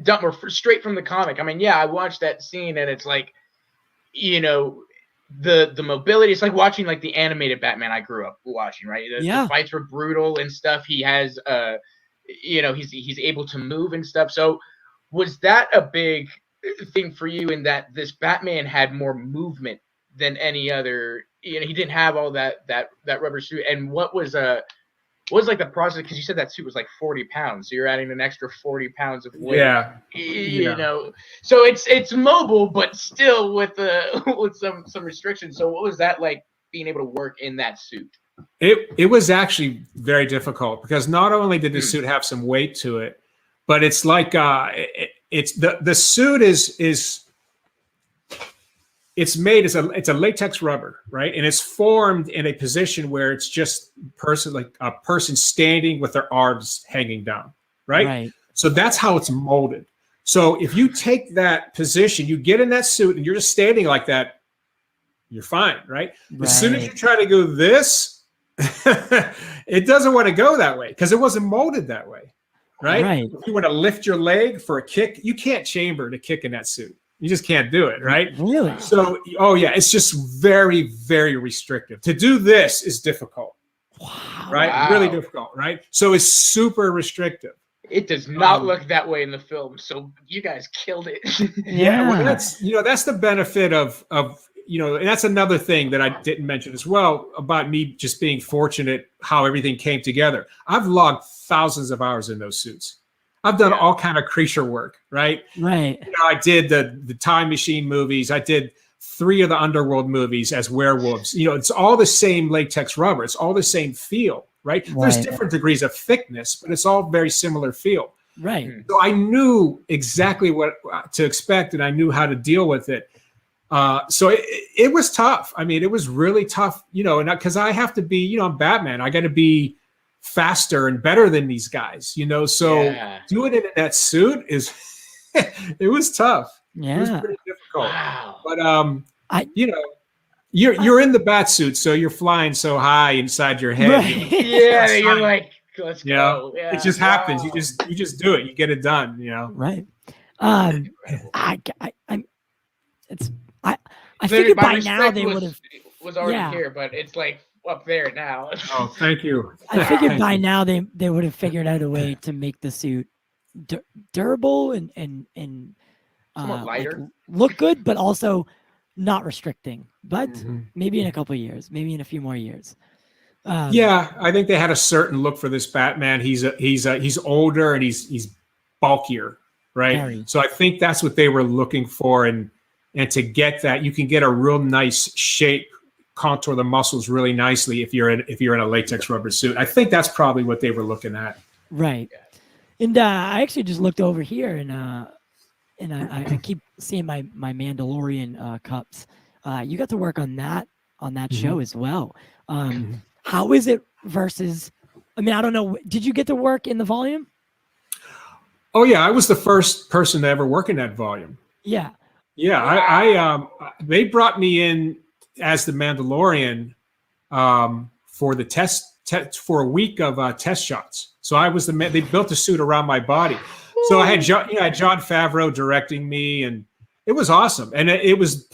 done, or straight from the comic. I mean, yeah, I watched that scene, and it's like, you know, the mobility. It's like watching like the animated Batman I grew up watching, right? The fights were brutal and stuff. He has you know, he's able to move and stuff. So was that a big thing for you, in that this Batman had more movement than any other? You know, he didn't have all that rubber suit. And what was like the process? Because you said that suit was like 40 pounds, so you're adding an extra 40 pounds of weight. You know, so it's mobile, but still with some restrictions. So what was that like, being able to work in that suit? It was actually very difficult, because not only did the suit have some weight to it, but it's like it's the suit is it's made as it's a latex rubber, right? And it's formed in a position where it's just a person standing with their arms hanging down, right? So that's how it's molded. So if you take that position, you get in that suit and you're just standing like that, you're fine, right? As soon as you try to go this, it doesn't want to go that way, because it wasn't molded that way, right? If you want to lift your leg for a kick, you can't chamber to kick in that suit. You just can't do it, right? Really? So, it's just very, very restrictive. To do this is difficult, right? Wow. Really difficult, right? So it's super restrictive. It does not look that way in the film. So you guys killed it. Well, that's the benefit of and that's another thing that I didn't mention as well, about me just being fortunate how everything came together. I've logged thousands of hours in those suits. I've done all kind of creature work, right? Right. You know, I did the Time Machine movies. I did 3 of the Underworld movies as werewolves. You know, it's all the same latex rubber. It's all the same feel, right? There's different degrees of thickness, but it's all very similar feel. Right. So I knew exactly what to expect, and I knew how to deal with it. So it was tough. I mean, it was really tough, you know, and because I have to be, you know, I'm Batman. I got to be faster and better than these guys, you know. So doing it in that suit it was tough. Yeah, it was pretty difficult. Wow. But you're in the bat suit, so you're flying so high inside your head. Right. You're like, let's go. Yeah, it just happens. You just do it. You get it done. You know. Right. I figured by now they would have was already here, but it's like up there now. Oh, thank you. I figured by now they would have figured out a way to make the suit durable and lighter, like, look good, but also not restricting. But maybe in a couple of years, maybe in a few more years. I think they had a certain look for this Batman. He's older and he's bulkier, right? Very. So I think that's what they were looking for, and to get that, you can get a real nice shape, contour the muscles really nicely if you're in a latex rubber suit. I think that's probably what they were looking at. Right. And I actually just looked over here, and I keep seeing my Mandalorian cups. You got to work on that show as well. How is it versus? I mean, I don't know. Did you get to work in the volume? Oh yeah, I was the first person to ever work in that volume. Yeah. Yeah, I they brought me in as the Mandalorian for the for a week of test shots. So I was they built a suit around my body. So I had John Favreau directing me, and it was awesome. And it was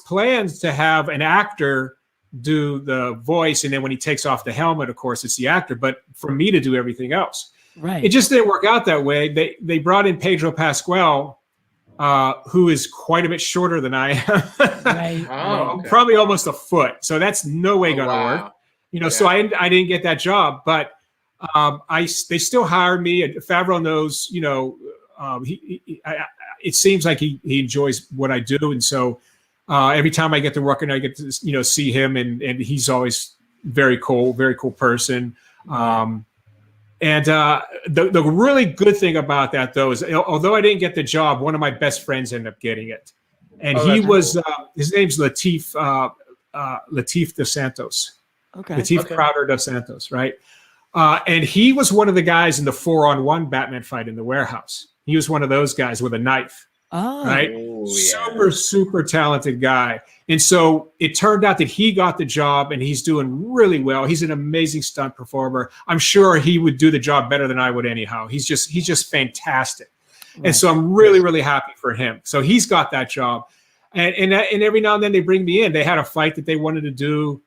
planned to have an actor do the voice, and then when he takes off the helmet, of course, it's the actor. But for me to do everything else, right? It just didn't work out that way. They brought in Pedro Pascal, who is quite a bit shorter than I am. Right. Okay. Probably almost a foot. So that's no way going to work. You know, so I didn't get that job, but they still hired me. Favreau knows, you know, it seems like he enjoys what I do. And so Every time I get to work and I get to, see him, and he's always very cool person. And the really good thing about that, though, is although I didn't get the job, one of my best friends ended up getting it. And he was, his name's Latif dos Santos. Okay. Latif Crowder dos Santos, right? And he was one of the guys in the 4-on-1 Batman fight in the warehouse. He was one of those guys with a knife. Oh, right. Yeah. Super talented guy. And so it turned out that he got the job and he's doing really well. He's an amazing stunt performer. I'm sure he would do the job better than I would anyhow. He's just fantastic. Right. And so I'm really happy for him. So he's got that job. And every now and then they bring me in. They had a fight that they wanted to do.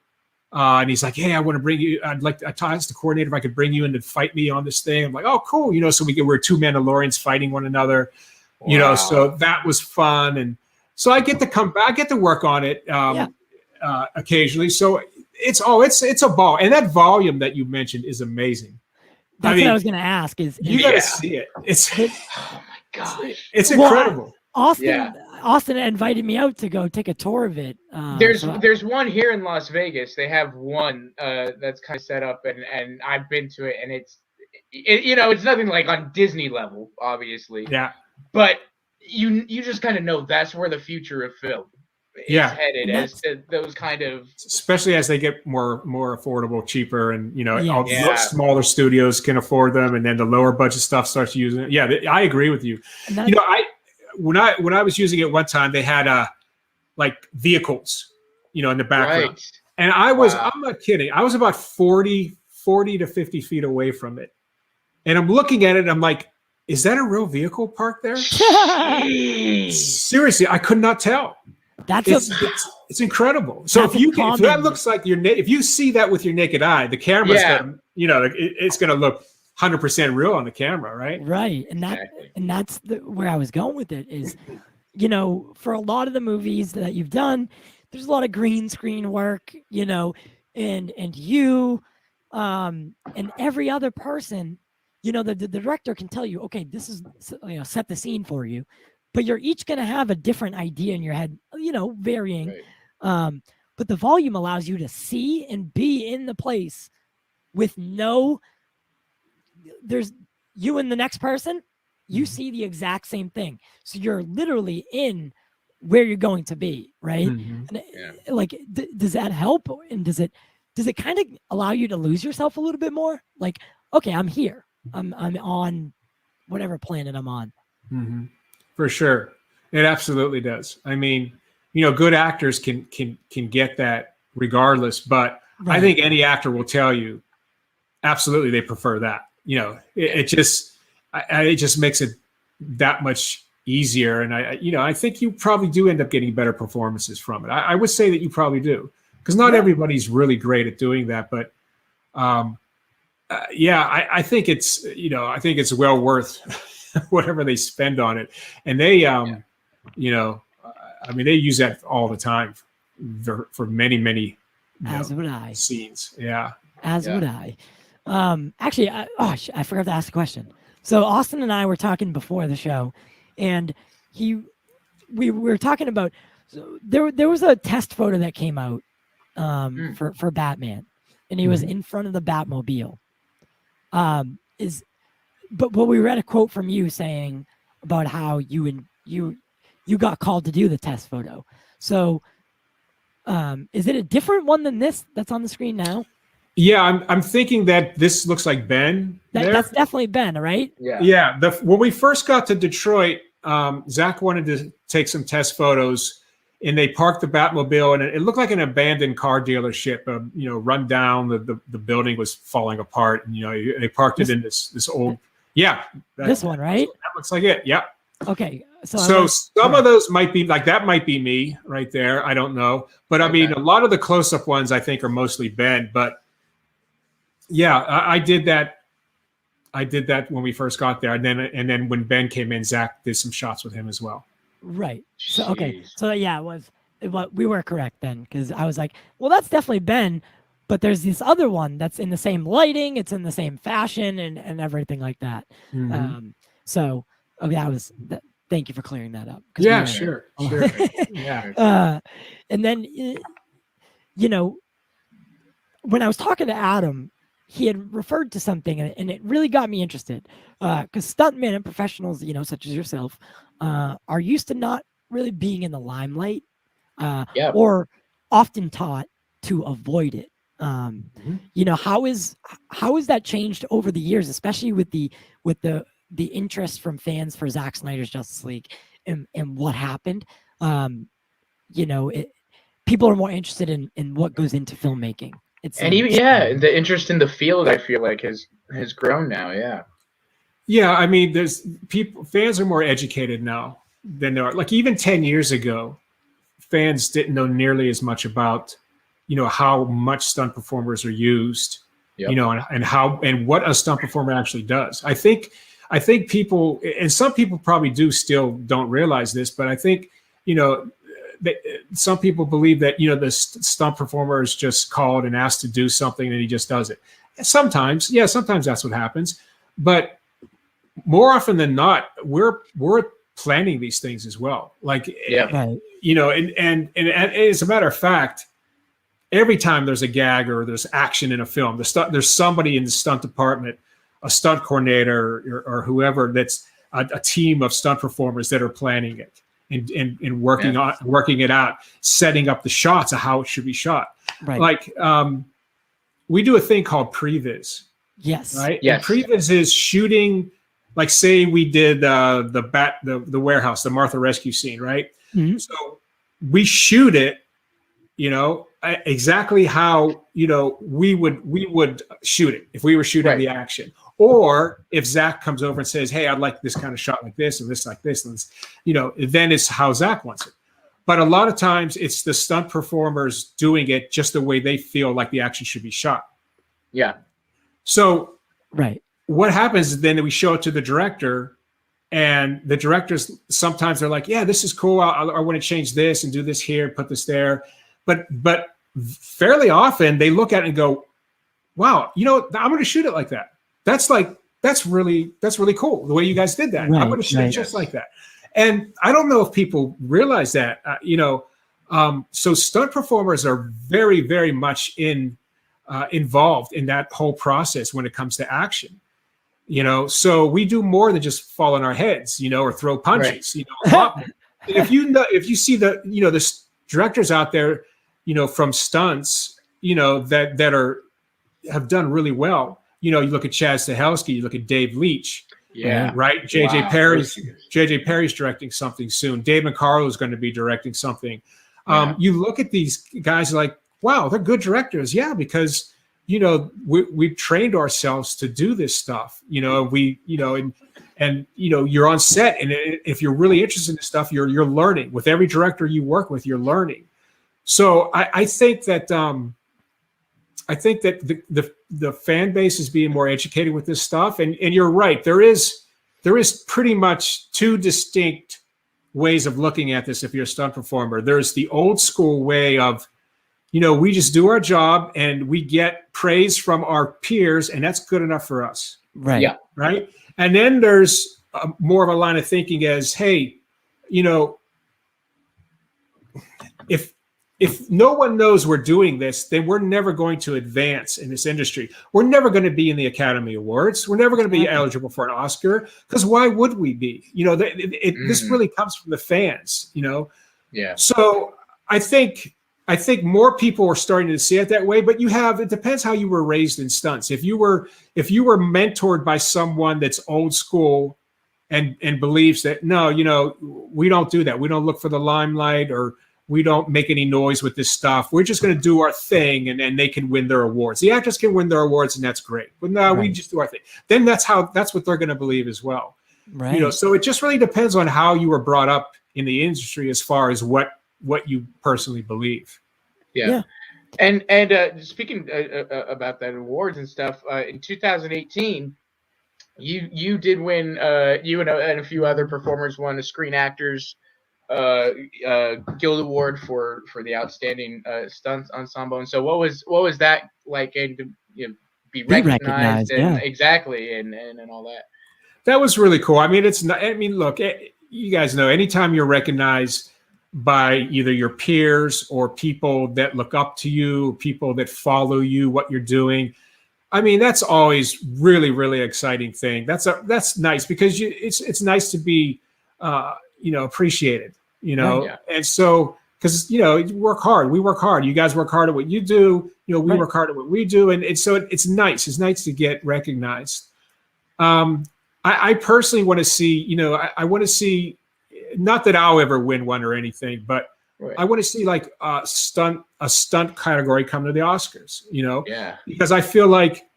And he's like, hey, I want to bring you. I asked the coordinator if I could bring you in to fight me on this thing. I'm like, oh, cool. So we're 2 Mandalorians fighting one another. Wow. So that was fun. And so I get to come back, I get to work on it occasionally. So it's a ball. And that volume that you mentioned is amazing. That's what I was going to ask is you got to see it. Oh my gosh. It's incredible. Austin invited me out to go take a tour of it. There's one here in Las Vegas. They have one that's kind of set up and I've been to it and it's nothing like on Disney level, obviously. Yeah. But you just kind of know that's where the future of film is headed, as to those kind of, especially as they get more affordable, cheaper, and all the smaller studios can afford them, and then the lower budget stuff starts using it. Yeah, I agree with you. When I was using it one time, they had like vehicles, in the background, right. And I'm not kidding. I was about 40 to 50 feet away from it, and I'm looking at it. And I'm like, is that a real vehicle parked there? Seriously, I could not tell. It's incredible. So if that looks like if you see that with your naked eye, the camera's it's going to look 100% real on the camera, right? Right, and that's where I was going with it is, for a lot of the movies that you've done, there's a lot of green screen work, and every other person. The director can tell you, okay, this is, set the scene for you, but you're each going to have a different idea in your head, varying. Right. But the volume allows you to see and be in the place with there's you and the next person, you see the exact same thing. So you're literally in where you're going to be, right? Mm-hmm. And does that help? And does it kind of allow you to lose yourself a little bit more? Like, okay, I'm here. I'm on whatever planet I'm on. Mm-hmm. For sure. It absolutely does. I mean, good actors can get that regardless, but right. I think any actor will tell you absolutely they prefer that. It just makes it that much easier. And I think you probably do end up getting better performances from it. I would say that you probably do, because not everybody's really great at doing that, but I think it's well worth whatever they spend on it. And they, they use that all the time for many scenes. Yeah. As would I. Actually, I forgot to ask a question. So Austin and I were talking before the show, and we were talking about, so there was a test photo that came out for Batman, and he was in front of the Batmobile. But we read a quote from you saying about how you got called to do the test photo. So is it a different one than this that's on the screen now? Yeah, I'm thinking that this looks like Ben. That's definitely Ben, right? Yeah. Yeah. When we first got to Detroit, Zach wanted to take some test photos, and they parked the Batmobile, and it looked like an abandoned car dealership. Run down. The building was falling apart, and they parked it in this old. Yeah. This one, right? That looks like it. Yeah. Okay. So some of those might be like that. Might be me right there. I don't know, but I mean, a lot of the close-up ones I think are mostly Ben. But yeah, I did that. I did that when we first got there, and then when Ben came in, Zach did some shots with him as well. Right. So okay. So yeah, it was we were correct then, because I was like, well, that's definitely Ben, but there's this other one that's in the same lighting, it's in the same fashion, and everything like that. Mm-hmm. So okay, thank you for clearing that up. Yeah, sure. Yeah. And then, you know, when I was talking to Adam, he had referred to something, and it really got me interested. Because stuntmen and professionals, you know, such as yourself, are used to not really being in the limelight, or often taught to avoid it. You know, how is that changed over the years, especially with the interest from fans for Zack Snyder's Justice League and what happened? You know, people are more interested in what goes into filmmaking. And even the interest in the field, I feel like has grown now. Yeah, I mean, fans are more educated now than they are. Like even 10 years ago, fans didn't know nearly as much about, you know, how much stunt performers are used, you know, and what a stunt performer actually does. I think people, and some people probably don't realize this, but I think, you know, some people believe that, you know, the stunt performer is just called and asked to do something and he just does it. Sometimes that's what happens, but more often than not, we're planning these things as well. Like, you know, and as a matter of fact, every time there's a gag or there's action in a film, there's somebody in the stunt department, a stunt coordinator or whoever, that's a team of stunt performers that are planning it. And working it out, setting up the shots of how it should be shot. Right. Like we do a thing called previs. Yes. Right. Yes. And previs is shooting. Like say we did the warehouse, the Martha rescue scene, right? Mm-hmm. So we shoot it, you know, exactly how, you know, we would shoot it if we were shooting the action. Or if Zack comes over and says, "Hey, I'd like this kind of shot like this and this like this," and this, you know, then it's how Zack wants it. But a lot of times it's the stunt performers doing it just the way they feel like the action should be shot. Yeah. So what happens is then we show it to the director, and the directors sometimes they're like, "Yeah, this is cool. I want to change this and do this here, put this there," but fairly often they look at it and go, "Wow, you know, I'm going to shoot it like that. That's really cool. The way you guys did that. I'm going to shoot it just like that." And I don't know if people realize that, you know, so stunt performers are very, very much involved in that whole process when it comes to action, you know, so we do more than just fall on our heads, you know, or throw punches, you know. if you see the directors out there, you know, from Stunts, you know, that have done really well. You know, you look at Chaz Stahelski, you look at Dave Leitch, right? JJ Perry's directing something soon. Dave McCarlo is going to be directing something. You look at these guys like, wow, they're good directors. Yeah, because, you know, we've trained ourselves to do this stuff. You know, and you know, you're on set, and if you're really interested in this stuff, you're learning. With every director you work with, you're learning. So I think that the fan base is being more educated with this stuff, and you're right. There is pretty much two distinct ways of looking at this. If you're a stunt performer, there's the old school way of, you know, we just do our job and we get praise from our peers, and that's good enough for us. Right. Yeah. Right. And then there's more of a line of thinking as, hey, you know, if no one knows we're doing this, then we're never going to advance in this industry. We're never going to be in the Academy Awards. We're never going to be eligible for an Oscar, because why would we be? You know, this really comes from the fans, you know? Yeah. So I think more people are starting to see it that way, but it depends how you were raised in stunts. If you were mentored by someone that's old school and believes that, no, you know, we don't do that. We don't look for the limelight, or we don't make any noise with this stuff. We're just going to do our thing, and then they can win their awards. The actors can win their awards, and that's great. But no, we just do our thing. Then that's what they're going to believe as well. Right. You know, so it just really depends on how you were brought up in the industry as far as what you personally believe. Yeah. And speaking about that awards and stuff, in 2018, you did win. You and a few other performers won a Screen Actors Guild Award for the outstanding stunts ensemble. And so what was that like, and to, you know, be recognized and exactly and all that? That was really cool. I mean, it's not. I mean, look, you guys know, anytime you're recognized by either your peers or people that look up to you, people that follow you, what you're doing, I mean, that's always really, really exciting thing. That's nice because it's nice to be, appreciated, and so, because, you work hard, we work hard, you guys work hard at what you do, we work hard at what we do. And so it's nice to get recognized. I personally want to see, I want to see, not that I'll ever win one or anything, but I want to see like a stunt category come to the Oscars, because I feel like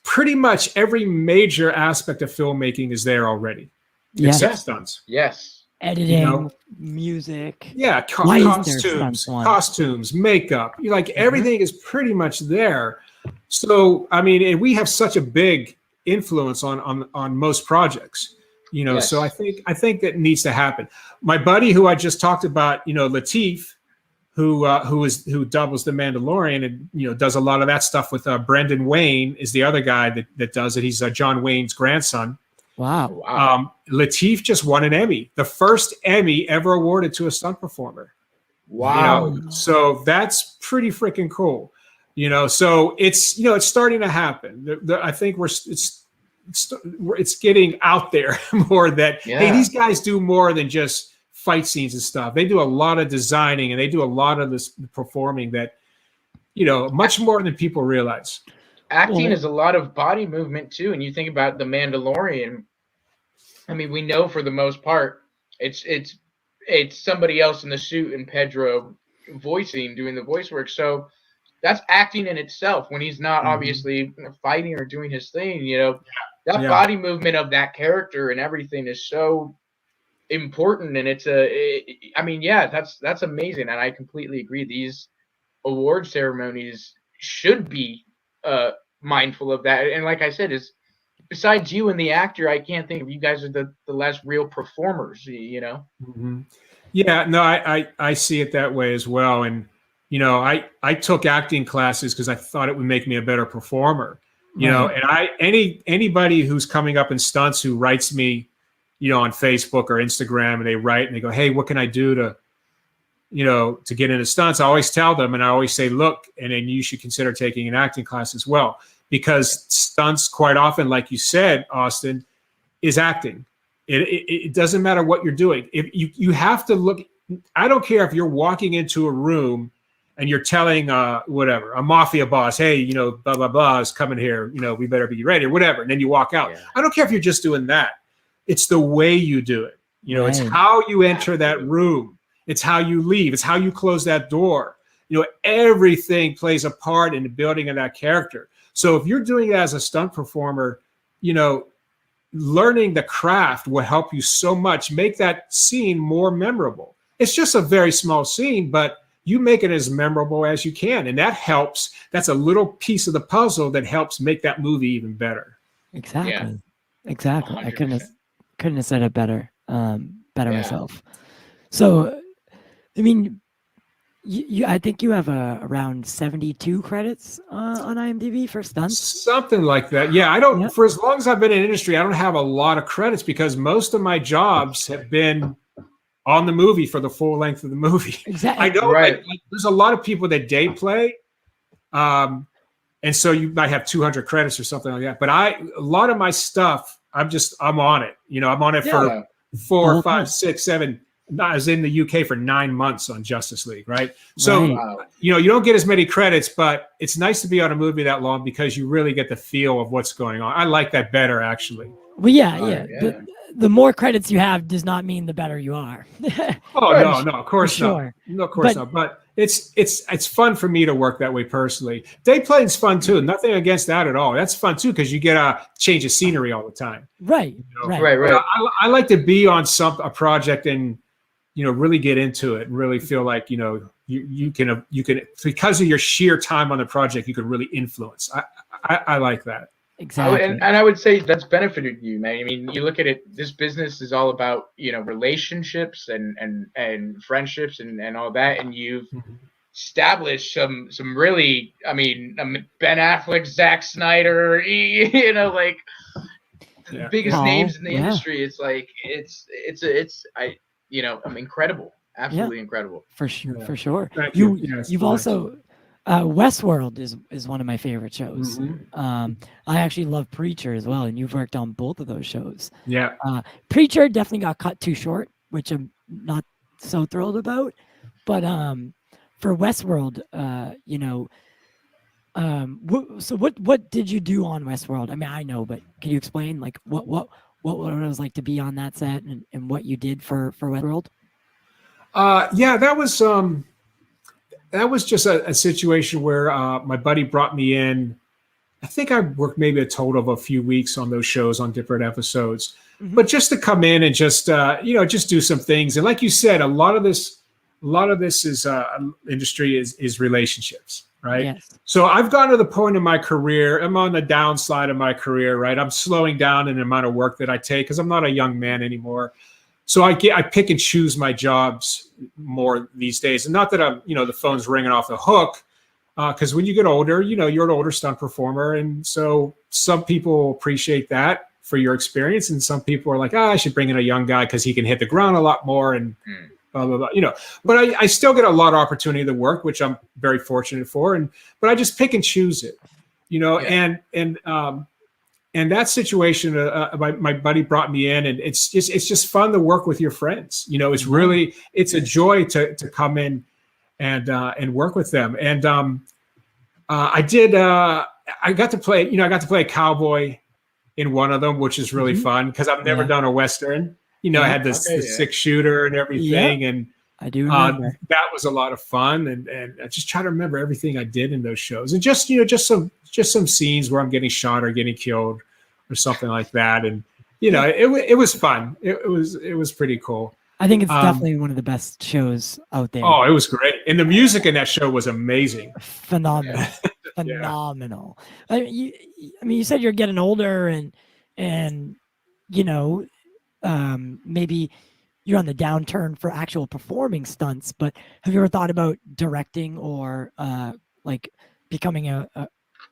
pretty much every major aspect of filmmaking is there already, except stunts. Yes. Editing, music. Yeah, costumes, makeup. Like everything is pretty much there. So, I mean, and we have such a big influence on most projects, so I think that needs to happen. My buddy who I just talked about, Lateef, who doubles the Mandalorian and does a lot of that stuff with Brendan Wayne is the other guy that does it. He's John Wayne's grandson. Wow. Lateef just won an Emmy, the first Emmy ever awarded to a stunt performer. Wow. So that's pretty freaking cool. So it's it's starting to happen. I think it's getting out there more that hey, these guys do more than just fight scenes and stuff. They do a lot of designing and they do a lot of this performing that much more than people realize. Acting is a lot of body movement too, and you think about the Mandalorian. I mean, we know for the most part it's somebody else in the suit and Pedro doing the voice work. So that's acting in itself when he's not obviously fighting or doing his thing, that body movement of that character and everything is so important. And that's amazing. And I completely agree. These award ceremonies should be mindful of that. And like I said, besides you and the actor, I can't think of you guys are the last real performers, Yeah, no, I see it that way as well. And I took acting classes because I thought it would make me a better performer. And anybody who's coming up in stunts who writes me, on Facebook or Instagram, and they write and they go, hey, what can I do to get into stunts? I always tell them, and I always say, look, and then you should consider taking an acting class as well, because stunts quite often, like you said, Austin, is acting. It doesn't matter what you're doing. If you have to look, I don't care if you're walking into a room and you're telling a mafia boss, hey, blah, blah, blah is coming here, we better be ready or whatever. And then you walk out. Yeah. I don't care if you're just doing that. It's the way you do it. It's how you enter that room. It's how you leave. It's how you close that door. Everything plays a part in the building of that character. So if you're doing it as a stunt performer, learning the craft will help you so much, make that scene more memorable. It's just a very small scene, but you make it as memorable as you can. And that helps. That's a little piece of the puzzle that helps make that movie even better. Exactly. Yeah. Exactly. 100%. I couldn't have said it better myself. So, I mean, I think you have around 72 credits on IMDb for stunts. Something like that. Yeah, I don't. For as long as I've been in the industry, I don't have a lot of credits because most of my jobs have been on the movie for the full length of the movie. Exactly. I know. Right. Like, there's a lot of people that day play, and so you might have 200 credits or something like that. But a lot of my stuff, I'm on it. I'm on it for 4, 5, 6, 7. I was in the UK for 9 months on Justice League, right? So, you don't get as many credits, but it's nice to be on a movie that long because you really get the feel of what's going on. I like that better, actually. Well, yeah. The more credits you have does not mean the better you are. No, of course not. No, of course not. But it's fun for me to work that way personally. Day playing's fun too. Nothing against that at all. That's fun too because you get a change of scenery all the time. Right. Right. I like to be on a project and really get into it and really feel like you can because of your sheer time on the project you can really influence. I like that. Exactly. And I would say that's benefited you, man. I mean, you look at it, this business is all about, relationships and friendships and all that. And you've established some really, I mean, Ben Affleck, Zack Snyder, the biggest names in the industry. It's like incredible, absolutely incredible. For sure, for sure. Thank you. You've also Westworld is one of my favorite shows. I actually love Preacher as well, and you've worked on both of those shows. Yeah. Preacher definitely got cut too short, which I'm not so thrilled about. But for Westworld, so what did you do on Westworld? I mean, I know, but can you explain like what it was like to be on that set and what you did for Westworld? That was just a situation where my buddy brought me in. I think I worked maybe a total of a few weeks on those shows on different episodes, but just to come in and just just do some things. And like you said, a lot of this is industry is relationships, right? Yes. So I've gotten to the point in my career. I'm on the downslide of my career, right? I'm slowing down in the amount of work that I take because I'm not a young man anymore. So I pick and choose my jobs more these days, and not that I'm, the phone's ringing off the hook, because when you get older, you're an older stunt performer, and so some people appreciate that for your experience, and some people are like, I should bring in a young guy because he can hit the ground a lot more, and blah blah blah. But I still get a lot of opportunity to work, which I'm very fortunate for, but I just pick and choose it, And that situation, my buddy brought me in, and it's just fun to work with your friends. It's a joy to come in and work with them. And I got to play a cowboy in one of them, which is really fun because I've never done a Western. I had the 6-shooter and everything, and I do remember. That was a lot of fun, and I just try to remember everything I did in those shows, and just some scenes where I'm getting shot or getting killed or something like that, and it was fun. It was pretty cool. I think it's definitely one of the best shows out there. Oh, it was great, and the music in that show was amazing, phenomenal, phenomenal. I mean, you said you're getting older, and maybe you're on the downturn for actual performing stunts, but have you ever thought about directing or becoming a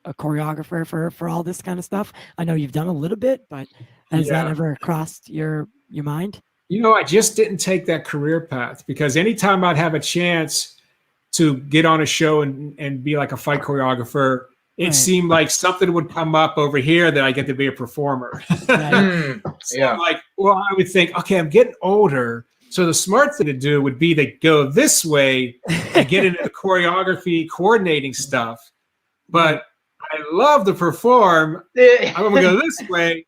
choreographer for all this kind of stuff? I know you've done a little bit, but has that ever crossed your mind? I just didn't take that career path because anytime I'd have a chance to get on a show and be like a fight choreographer, it seemed like something would come up over here that I get to be a performer. So I'm like, I would think, okay, I'm getting older. So the smart thing to do would be to go this way and get into the choreography, coordinating stuff. But I love to perform. I'm going to go this way.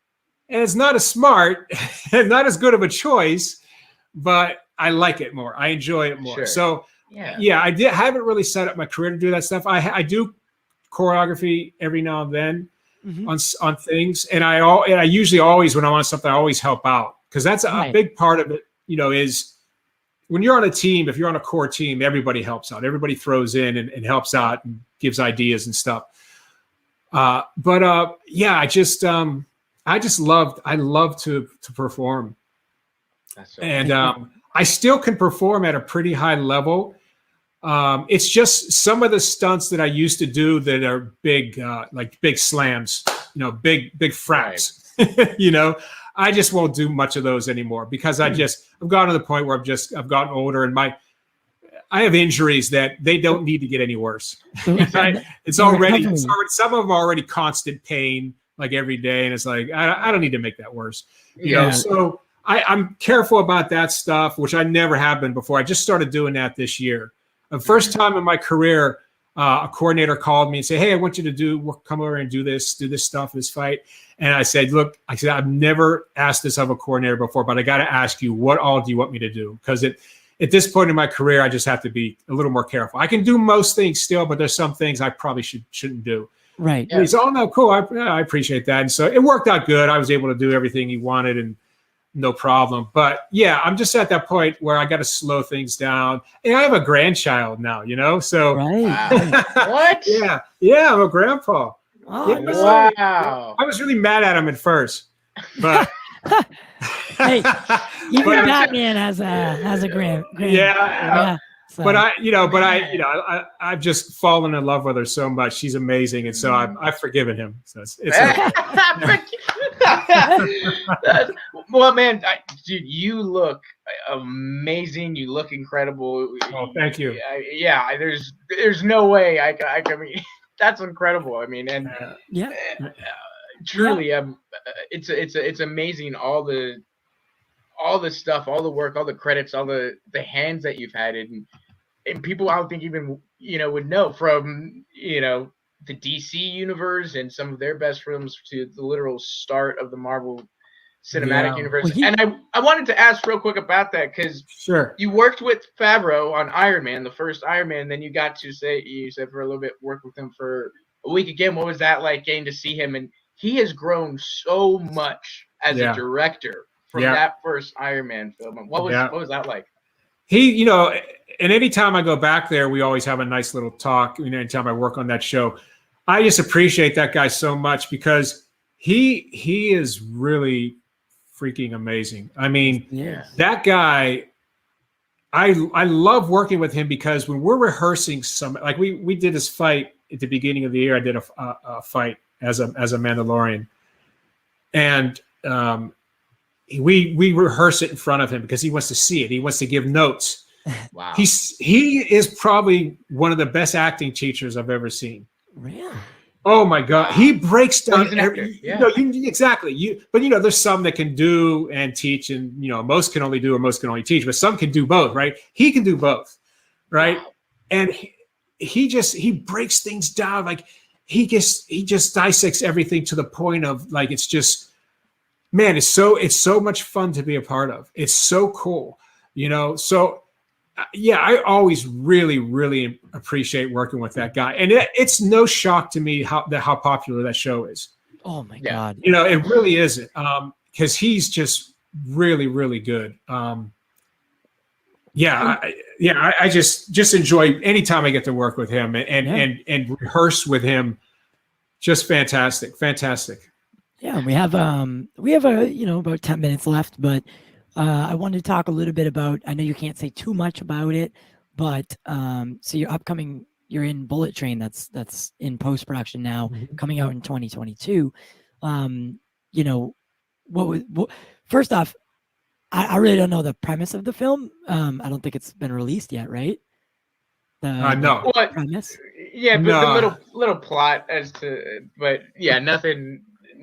And it's not as smart and not as good of a choice, but I like it more. I enjoy it more. Sure. So I haven't really set up my career to do that stuff. I do choreography every now and then on things, and I usually always, when I'm on something, I always help out because that's a big part of it. Is when you're on a team, if you're on a core team, everybody helps out. Everybody throws in and helps out and gives ideas and stuff. I love to perform, I still can perform at a pretty high level. It's just some of the stunts that I used to do that are big, like big slams, big fraps. I just won't do much of those anymore because I've gotten to the point where I've gotten older, and I have injuries that they don't need to get any worse. It's already some of them are already constant pain, like every day, and it's like I don't need to make that worse. So I'm careful about that stuff, which I never have been before. I just started doing that this year. The first time in my career, a coordinator called me and said, "Hey, I want you to come over and do this stuff, this fight." And I said, "Look," I've never asked this of a coordinator before, but I got to ask you, what all do you want me to do? Because at this point in my career, I just have to be a little more careful. I can do most things still, but there's some things I probably shouldn't do. Right. And he said, "Oh no, cool. I appreciate that." And so it worked out good. I was able to do everything he wanted, and no problem. But I'm just at that point where I got to slow things down. And I have a grandchild now, so. Right. Wow. What? Yeah, I'm a grandpa. Oh, wow. I was really mad at him at first, but. Hey, even Batman has a grand. Yeah. So. But I've just fallen in love with her so much. She's amazing, and so I've forgiven him. So it's okay. Well, man, dude, you look amazing. You look incredible. Oh, thank you. Yeah, there's no way I mean, that's incredible. I mean, and truly, it's amazing all the stuff, all the work, all the credits, all the hands that you've had, and people I don't think even would know, from the DC universe and some of their best films to the literal start of the Marvel Cinematic Universe. And I wanted to ask real quick about that, because you worked with Favreau on Iron Man, the first Iron Man, and then you got to you said for a little bit, work with him for a week again. What was that like, getting to see him? And he has grown so much as a director from that first Iron Man film. What was that like? He, and anytime I go back there, we always have a nice little talk. Anytime I work on that show, I just appreciate that guy so much, because he is really freaking amazing. I mean, that guy, I love working with him, because when we're rehearsing like we did this fight at the beginning of the year. I did a fight as a Mandalorian, and we rehearse it in front of him because he wants to see it. He wants to give notes. Wow. He is probably one of the best acting teachers I've ever seen. Really? Oh my God. Wow. He breaks down exactly. But there's some that can do and teach, and most can only do or most can only teach, but some can do both, right? He can do both, right? Wow. And he breaks things down. Like he just dissects everything to the point of, like, it's just, man, it's so much fun to be a part of. It's so cool, So I always really, really appreciate working with that guy, and it's no shock to me how popular that show is. Oh my God! It really isn't, because he's just really, really good. I just enjoy anytime I get to work with him and rehearse with him. Just fantastic. Yeah, we have about 10 minutes left, but I wanted to talk a little bit about, I know you can't say too much about it, but so you're in Bullet Train, that's in post-production now, coming out in 2022. First off, I really don't know the premise of the film. I don't think it's been released yet, right? No. Premise? Yeah, but the little plot but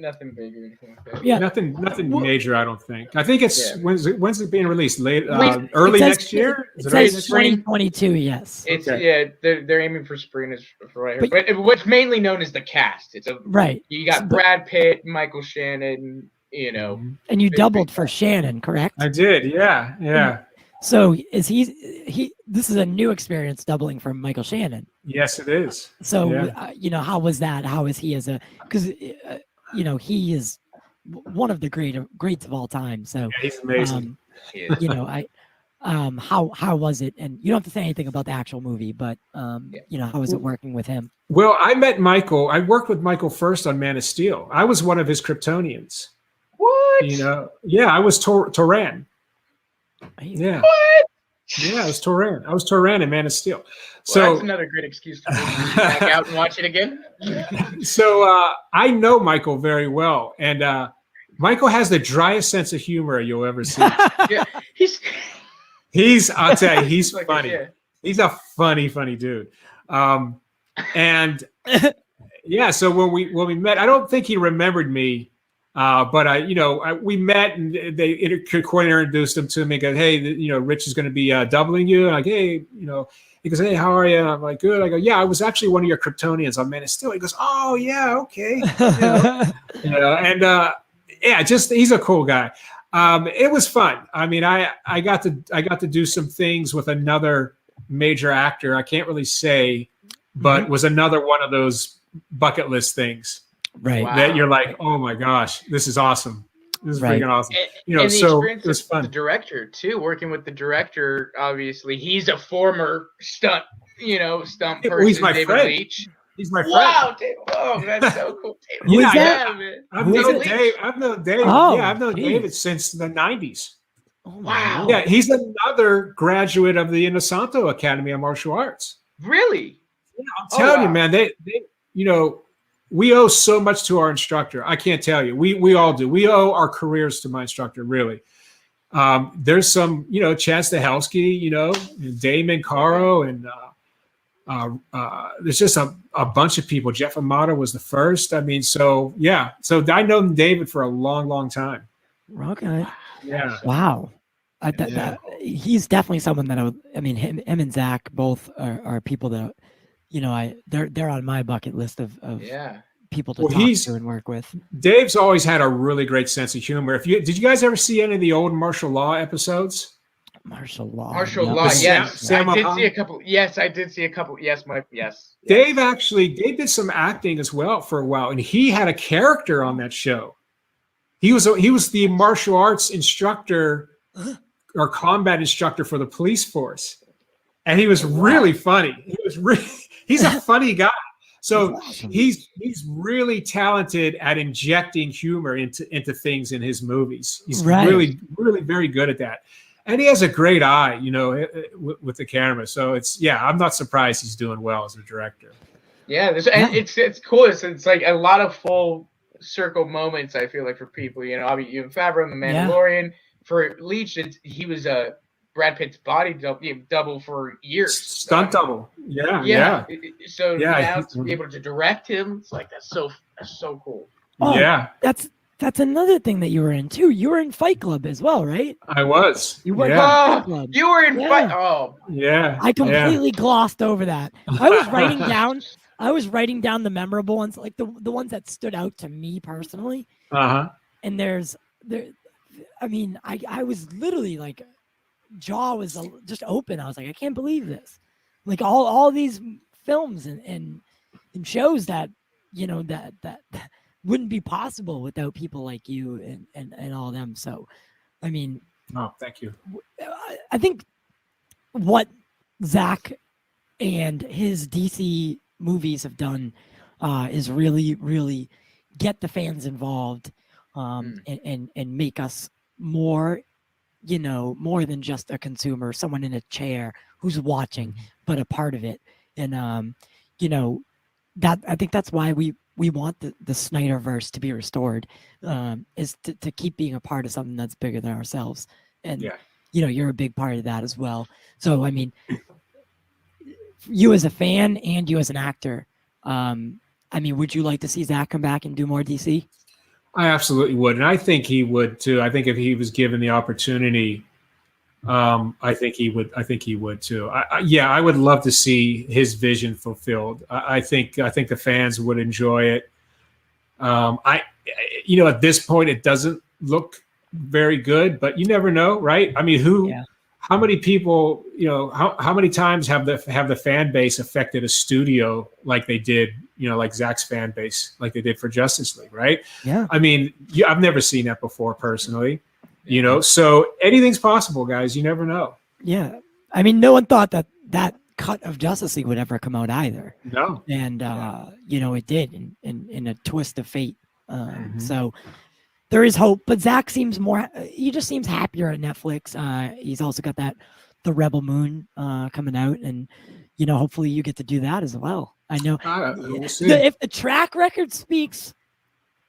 nothing big or anything like that. Yeah, nothing major. I don't think. I think it's when's it being released? Early next year. It says 2022. Yes. It's they're aiming for spring, for what I heard. But what's mainly known as the cast. It's right. You got Brad Pitt, Michael Shannon. And you doubled for Shannon, correct? I did. Yeah. So is he? This is a new experience, doubling for Michael Shannon. Yes, it is. So how was that? How is he because he is one of the greats of all time. So he's amazing. How was it? And you don't have to say anything about the actual movie, but how was it working with him? Well, I met Michael. I worked with Michael first on Man of Steel. I was one of his Kryptonians. What? I was Toran. Yeah. What? Yeah, I was Toran in Man of Steel. So that's another great excuse to go back out and watch it again. So I know Michael very well, and Michael has the driest sense of humor you'll ever see. Yeah, I'll tell you, he's like funny. He's a funny dude. And so when we met, I don't think he remembered me. But we met, and coordinator introduced him to me. Goes, hey, Rich is going to be doubling you. And like, hey, he goes, hey, how are you? And I'm like, good. I go, yeah, I was actually one of your Kryptonians on Man of Steel. He goes, oh yeah, okay. He's a cool guy. It was fun. I mean, I got to do some things with another major actor. I can't really say, but was another one of those bucket list things. Right. Wow. That you're like, oh my gosh, this is awesome. This is freaking awesome. And so it was fun. The director too, working with the director, obviously he's a former stunt person. He's my David friend. Leitch. He's my friend. Wow, David. Oh, that's so cool. I've known Dave. I've known Dave. I've known David since the 90s. Oh, wow. Yeah, he's another graduate of the Inosanto Academy of Martial Arts. Really? Yeah, I'm telling you, man, they we owe so much to our instructor. I can't tell you. We all do. We owe our careers to my instructor, really. There's some, Chance Stahelski, Damon Caro, and there's just a bunch of people. Jeff Amato was the first. I mean, so yeah. So I know David for a long, long time. Okay. Yeah. Wow. He's definitely someone that him and Zach both are people that, they're on my bucket list of people to talk to and work with. Dave's always had a really great sense of humor. Did you guys ever see any of the old Martial Law episodes? Martial Law, yes. I did see a couple. Yes, I did see a couple. Yes, Mike. Yes. Dave did some acting as well for a while, and he had a character on that show. He was the martial arts instructor or combat instructor for the police force, and he was really funny. He's a funny guy. So awesome. He's really talented at injecting humor into things in his movies. He's really, really very good at that. And he has a great eye, with the camera. So I'm not surprised he's doing well as a director. Yeah, and it's cool. It's like a lot of full circle moments, I feel like, for people. Obviously, you have Favreau, the Mandalorian. Yeah. For Leach, he was a Brad Pitt's body double for years. Stunt double. Yeah. So now to be able to direct him, it's like that's so cool. Oh, yeah. That's another thing that you were in too. You were in Fight Club as well, right? I was. You were in Fight Club. You were in Fight. Oh, yeah. I completely glossed over that. I was writing down the memorable ones, like the ones that stood out to me personally. And I was literally like, jaw was just open. I was like, I can't believe this. Like all these films and shows that that wouldn't be possible without people like you and all them. So, thank you. I think what Zach and his DC movies have done is really, really get the fans involved and make us more, more than just a consumer, someone in a chair who's watching, but a part of it. And, that I think that's why we want the Snyder Verse to be restored, is to keep being a part of something that's bigger than ourselves. And, you're a big part of that as well. So, you as a fan and you as an actor, would you like to see Zach come back and do more DC? I absolutely would. And I think he would too. I think if he was given the opportunity, I think he would too. I would love to see his vision fulfilled. I think the fans would enjoy it. At this point, it doesn't look very good, but you never know, right? How many people, how many times have the fan base affected a studio like they did, like Zach's fan base, like they did for Justice League, right? Yeah. I've never seen that before personally. So anything's possible, guys. You never know. Yeah. No one thought that cut of Justice League would ever come out either. No. And, it did in a twist of fate. So there is hope, but Zach seems he just seems happier at Netflix. He's also got the Rebel Moon coming out, and, hopefully you get to do that as well. I know we'll see. If the track record speaks,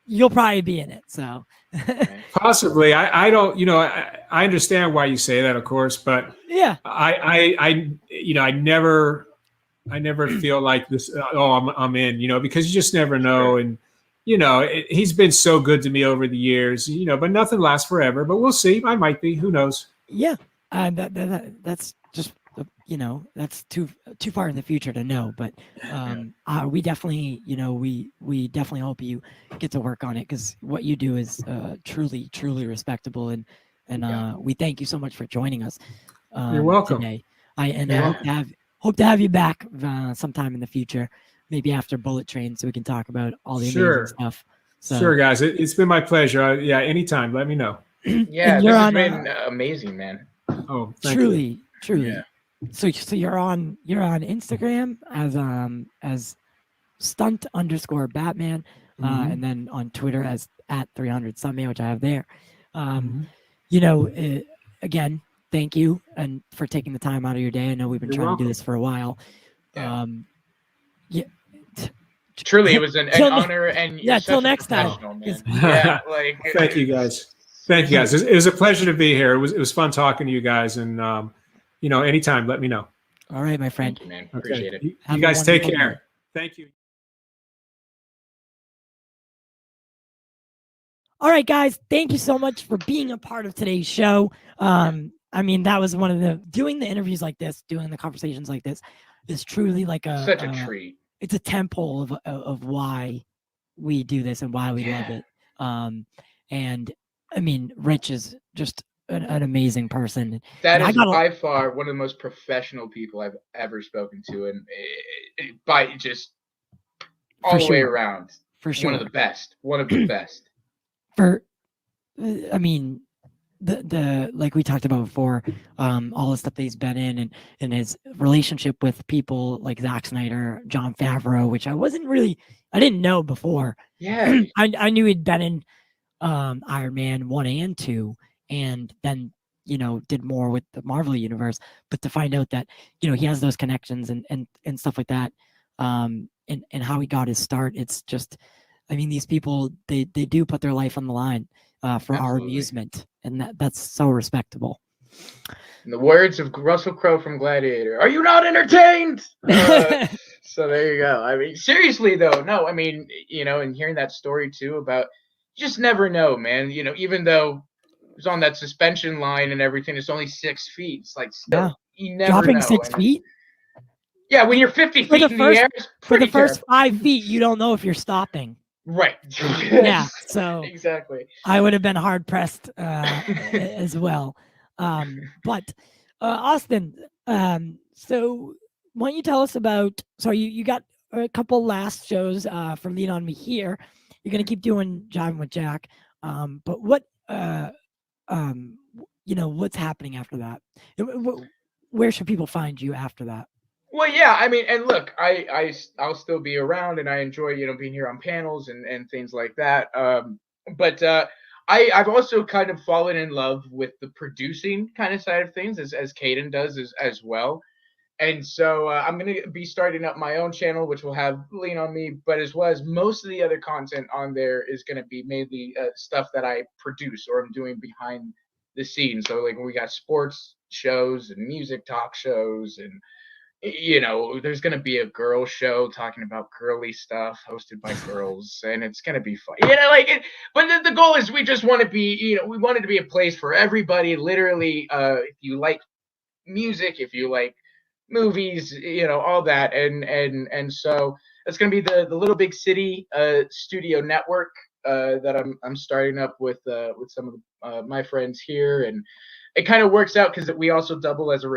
you'll probably be in it. So possibly. I don't, I understand why you say that, of course, but yeah, I never feel like this. I'm in, because you just never know. And, he's been so good to me over the years, but nothing lasts forever, but we'll see. I might be, who knows? Yeah. That's just, that's too far in the future to know, but we definitely, we definitely hope you get to work on it, because what you do is truly, truly respectable. And we thank you so much for joining us. You're welcome. Today. I hope to have you back sometime in the future, maybe after Bullet Train, so we can talk about all the amazing stuff. So, sure, guys. It's been my pleasure. Anytime. Let me know. Yeah, this has been amazing, man. Oh, truly. Yeah. So you're on Instagram as Stunt_Batman, and then on Twitter as @300Sunman, which I have there. Again, thank you and for taking the time out of your day. I know we've been trying to do this for a while. Truly, it was an honor, and yeah. Till next time. Man. Yeah, thank you guys. Thank you guys. It was a pleasure to be here. It was fun talking to you guys, and anytime, let me know. All right, my friend. Thank you, man. Appreciate it. You guys take care. Thank you. All right, guys. Thank you so much for being a part of today's show. I mean, that was one of doing the interviews like this, doing the conversations like this is truly like such a treat. It's a temple of why we do this and why we love it. And I mean, Rich is just an amazing person. That is by far one of the most professional people I've ever spoken to, and by just all the way around. For sure. One of the best. One of the best. I mean, the like we talked about before, all the stuff that he's been in and his relationship with people like Zack Snyder, John Favreau, which I didn't know before. Yeah. I knew he'd been in Iron Man 1 and 2, and then did more with the Marvel universe, but to find out that he has those connections and stuff like that, and how he got his start, it's just, I mean, these people they do put their life on the line for our amusement, and that's so respectable. In the words of Russell Crowe from Gladiator, "Are you not entertained?" So there you go. I mean, seriously though, no, I mean, and hearing that story too about, you just never know, man. Even though it was on that suspension line and everything, it's only 6 feet. It's like still, you never dropping know. 6 feet. Yeah, when you're 50 feet in the air, it's for the first 5 feet, you don't know if you're stopping. Right. Yeah. So exactly. I would have been hard pressed as well. But Austin, so why don't you tell us about? So you got a couple last shows for Lean on Me here. You're gonna keep doing Jiving with Jack. But what what's happening after that? Where should people find you after that? Well, yeah, I mean, and look, I'll still be around, and I enjoy being here on panels and things like that. But I've also kind of fallen in love with the producing kind of side of things, as Caden does as well. And so I'm going to be starting up my own channel, which will have Lean on Me, but as well as most of the other content on there is going to be mainly stuff that I produce or I'm doing behind the scenes. So like we got sports shows and music talk shows, and there's going to be a girl show talking about girly stuff hosted by girls, and it's going to be fun. But the goal is we just want to be, we want it to be a place for everybody. Literally, if you like music, if you like movies, all that, and so it's going to be the Little Big City studio network that I'm starting up with some of my friends here, and it kind of works out because we also double as a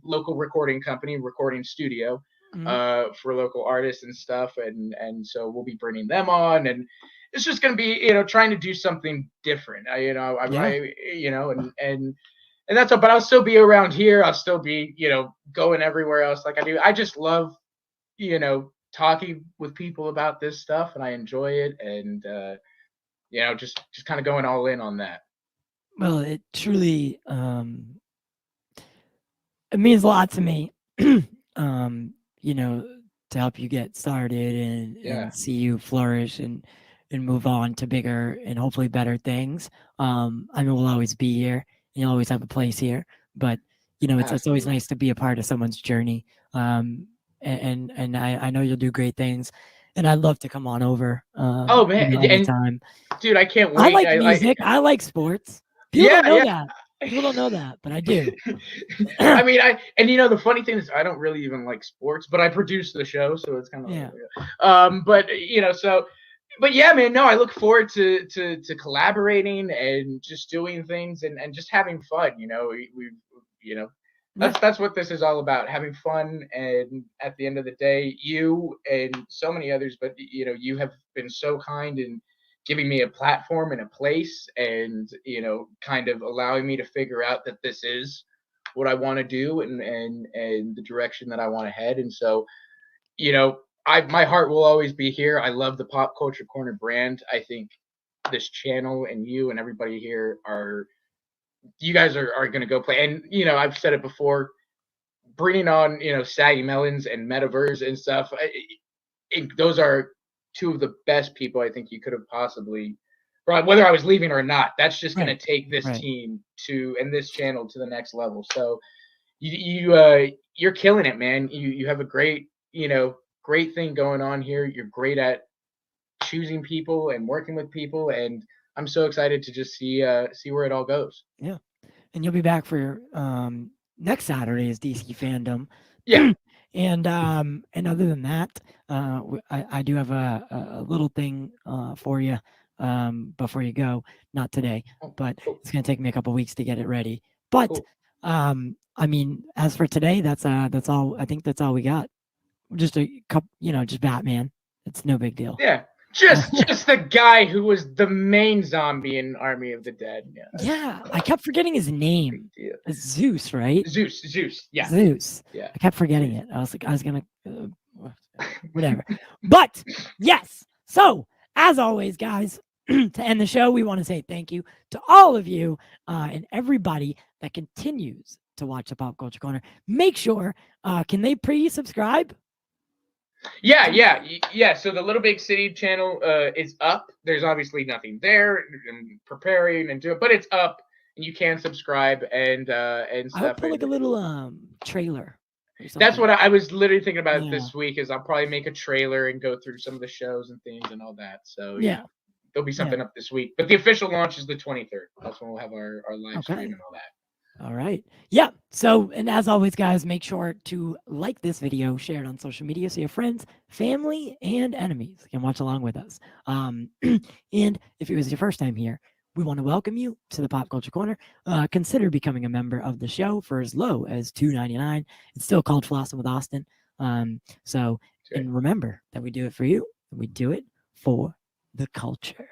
local recording company, recording studio for local artists and stuff, and so we'll be bringing them on, and it's just going to be trying to do something different. And that's all. But I'll still be around here. I'll still be going everywhere else like I do. I just love talking with people about this stuff, and I enjoy it, and just kind of going all in on that. Well, it truly it means a lot to me, to help you get started and see you flourish and move on to bigger and hopefully better things. I mean, we'll always be here. You'll always have a place here, but it's always nice to be a part of someone's journey. And I know you'll do great things, and I'd love to come on over. Oh man, anytime. Dude, I can't wait. I like music. I like sports. People don't know that. People don't know that, but I do. I mean, the funny thing is I don't really even like sports, but I produce the show, so it's kind of but yeah, man, no, I look forward to collaborating and just doing things and just having fun. That's what this is all about, having fun. And at the end of the day, you and so many others, but you have been so kind in giving me a platform and a place, and kind of allowing me to figure out that this is what I want to do and the direction that I want to head. And so my heart will always be here. I love the Pop Culture Corner brand. I think this channel and you and everybody here you guys are going to go play. And I've said it before, bringing on Saggy Melons and Metaverse and stuff, those are two of the best people I think you could have possibly brought, whether I was leaving or not. That's just going to take this team and this channel to the next level. So you're killing it, man. You have a great, great thing going on here. You're great at choosing people and working with people, and I'm so excited to just see where it all goes. Yeah, and you'll be back for next Saturday's DC Fandom. Yeah. And other than that, I do have a little thing for you before you go. Not today, but it's gonna take me a couple weeks to get it ready. But I mean, as for today, that's all. I think that's all we got. Just a couple, just Batman. It's no big deal. Yeah. Just the guy who was the main zombie in Army of the Dead. Yeah, I kept forgetting his name. It's Zeus, right? Zeus. Yeah. Zeus. Yeah. I kept forgetting it. I was gonna, whatever. But yes. So as always, guys, to end the show, we want to say thank you to all of you and everybody that continues to watch the Pop Culture Corner. Make sure, can they pre-subscribe? Yeah. So the Little Big City channel is up. There's obviously nothing there. I'm preparing and do it, but it's up, and you can subscribe and stuff. I would put like a little trailer. That's what I was literally thinking about this week. Is I'll probably make a trailer and go through some of the shows and things and all that. So yeah, there'll be something up this week. But the official launch is the 23rd. That's when we'll have our live stream and all that. All right. Yeah. So, and as always, guys, make sure to like this video, share it on social media so your friends, family, and enemies can watch along with us. And if it was your first time here, we want to welcome you to the Pop Culture Corner. Consider becoming a member of the show for as low as $2.99. It's still called Flossing with Austin. And remember that we do it for you, and we do it for the culture.